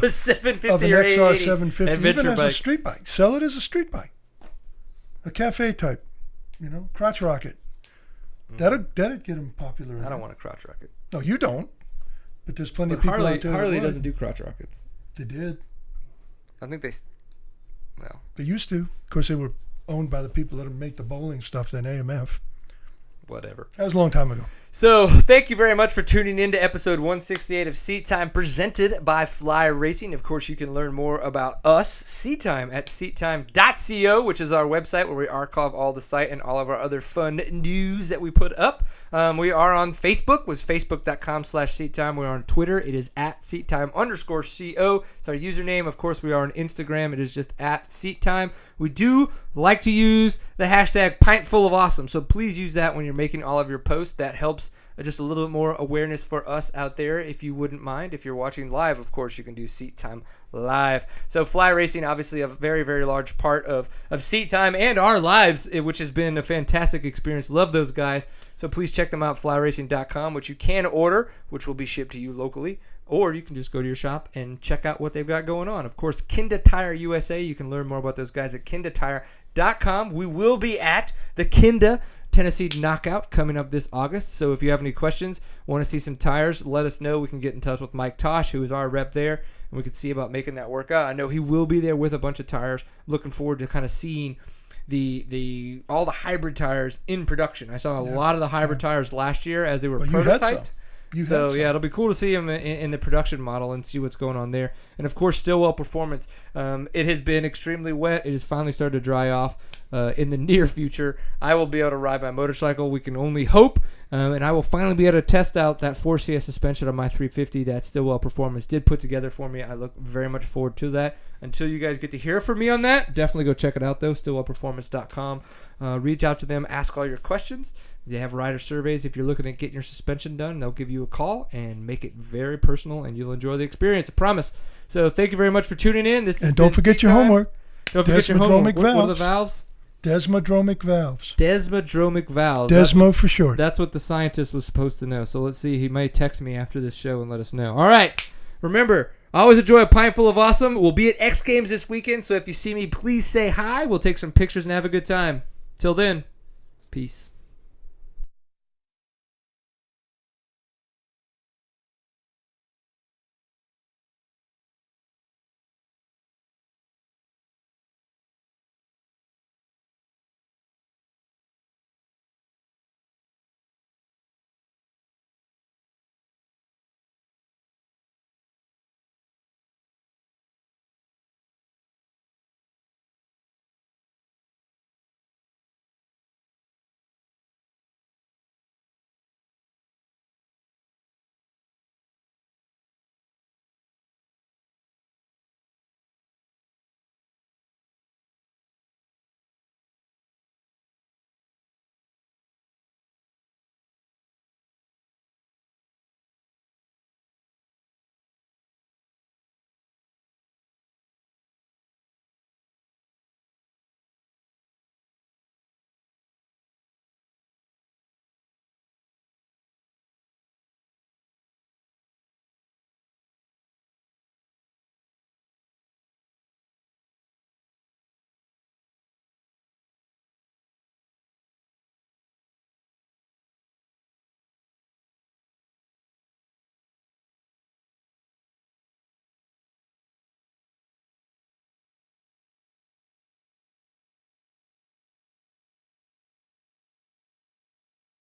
Speaker 1: a 750
Speaker 2: of an
Speaker 1: or
Speaker 2: XR 750, even as
Speaker 1: bike.
Speaker 2: a street bike. Sell it as a street bike. A cafe type, crotch rocket. That'd get them popular.
Speaker 1: I don't want a crotch rocket.
Speaker 2: No, you don't. But there's plenty of people out there.
Speaker 1: Harley doesn't do crotch rockets.
Speaker 2: They did.
Speaker 1: I think they. Well,
Speaker 2: they used to. Of course, they were owned by the people that make the bowling stuff. Then AMF.
Speaker 1: Whatever.
Speaker 2: That was a long time ago.
Speaker 1: So, thank you very much for tuning in to episode 168 of Seat Time, presented by Fly Racing. Of course, you can learn more about us, Seat Time, at seattime.co, which is our website where we archive all the site and all of our other fun news that we put up. We are on Facebook, with facebook.com/seattime. We're on Twitter. It is at seattime_co. It's our username. Of course, we are on Instagram. It is just at seattime. We do like to use the hashtag pintfulofawesome, so please use that when you're making all of your posts. That helps just a little bit more awareness for us out there, if you wouldn't mind. If you're watching live, of course, you can do Seat Time live. So Fly Racing, obviously a very, very large part of Seat Time and our lives, which has been a fantastic experience. Love those guys. So please check them out, flyracing.com, which you can order, which will be shipped to you locally. Or you can just go to your shop and check out what they've got going on. Of course, Kinda Tire USA. You can learn more about those guys at kindatire.com. We will be at the Kinda Tennessee Knockout coming up this August. So if you have any questions, want to see some tires, let us know. We can get in touch with Mike Tosh, who is our rep there, and we can see about making that work out. I know he will be there with a bunch of tires. Looking forward to kind of seeing all the hybrid tires in production. I saw a lot of the hybrid tires last year as they were prototyped. So yeah, it'll be cool to see them in the production model and see what's going on there. And of course, Stillwell Performance. It has been extremely wet. It has finally started to dry off. In the near future, I will be able to ride my motorcycle. We can only hope. And I will finally be able to test out that 4CS suspension on my 350 that Stillwell Performance did put together for me. I look very much forward to that. Until you guys get to hear from me on that, definitely go check it out, though, stillwellperformance.com. Reach out to them, ask all your questions. They have rider surveys. If you're looking at getting your suspension done, they'll give you a call and make it very personal, and you'll enjoy the experience, I promise. So thank you very much for tuning in.
Speaker 2: And don't forget your homework.
Speaker 1: Don't forget your homework.
Speaker 2: Desmodromic
Speaker 1: What are the valves?
Speaker 2: Desmodromic valves.
Speaker 1: Desmodromic valves.
Speaker 2: Desmo for short.
Speaker 1: That's what the scientist was supposed to know. So let's see. He may text me after this show and let us know. All right. Remember, I always enjoy a pint full of awesome. We'll be at X Games this weekend. So if you see me, please say hi. We'll take some pictures and have a good time. Till then, peace.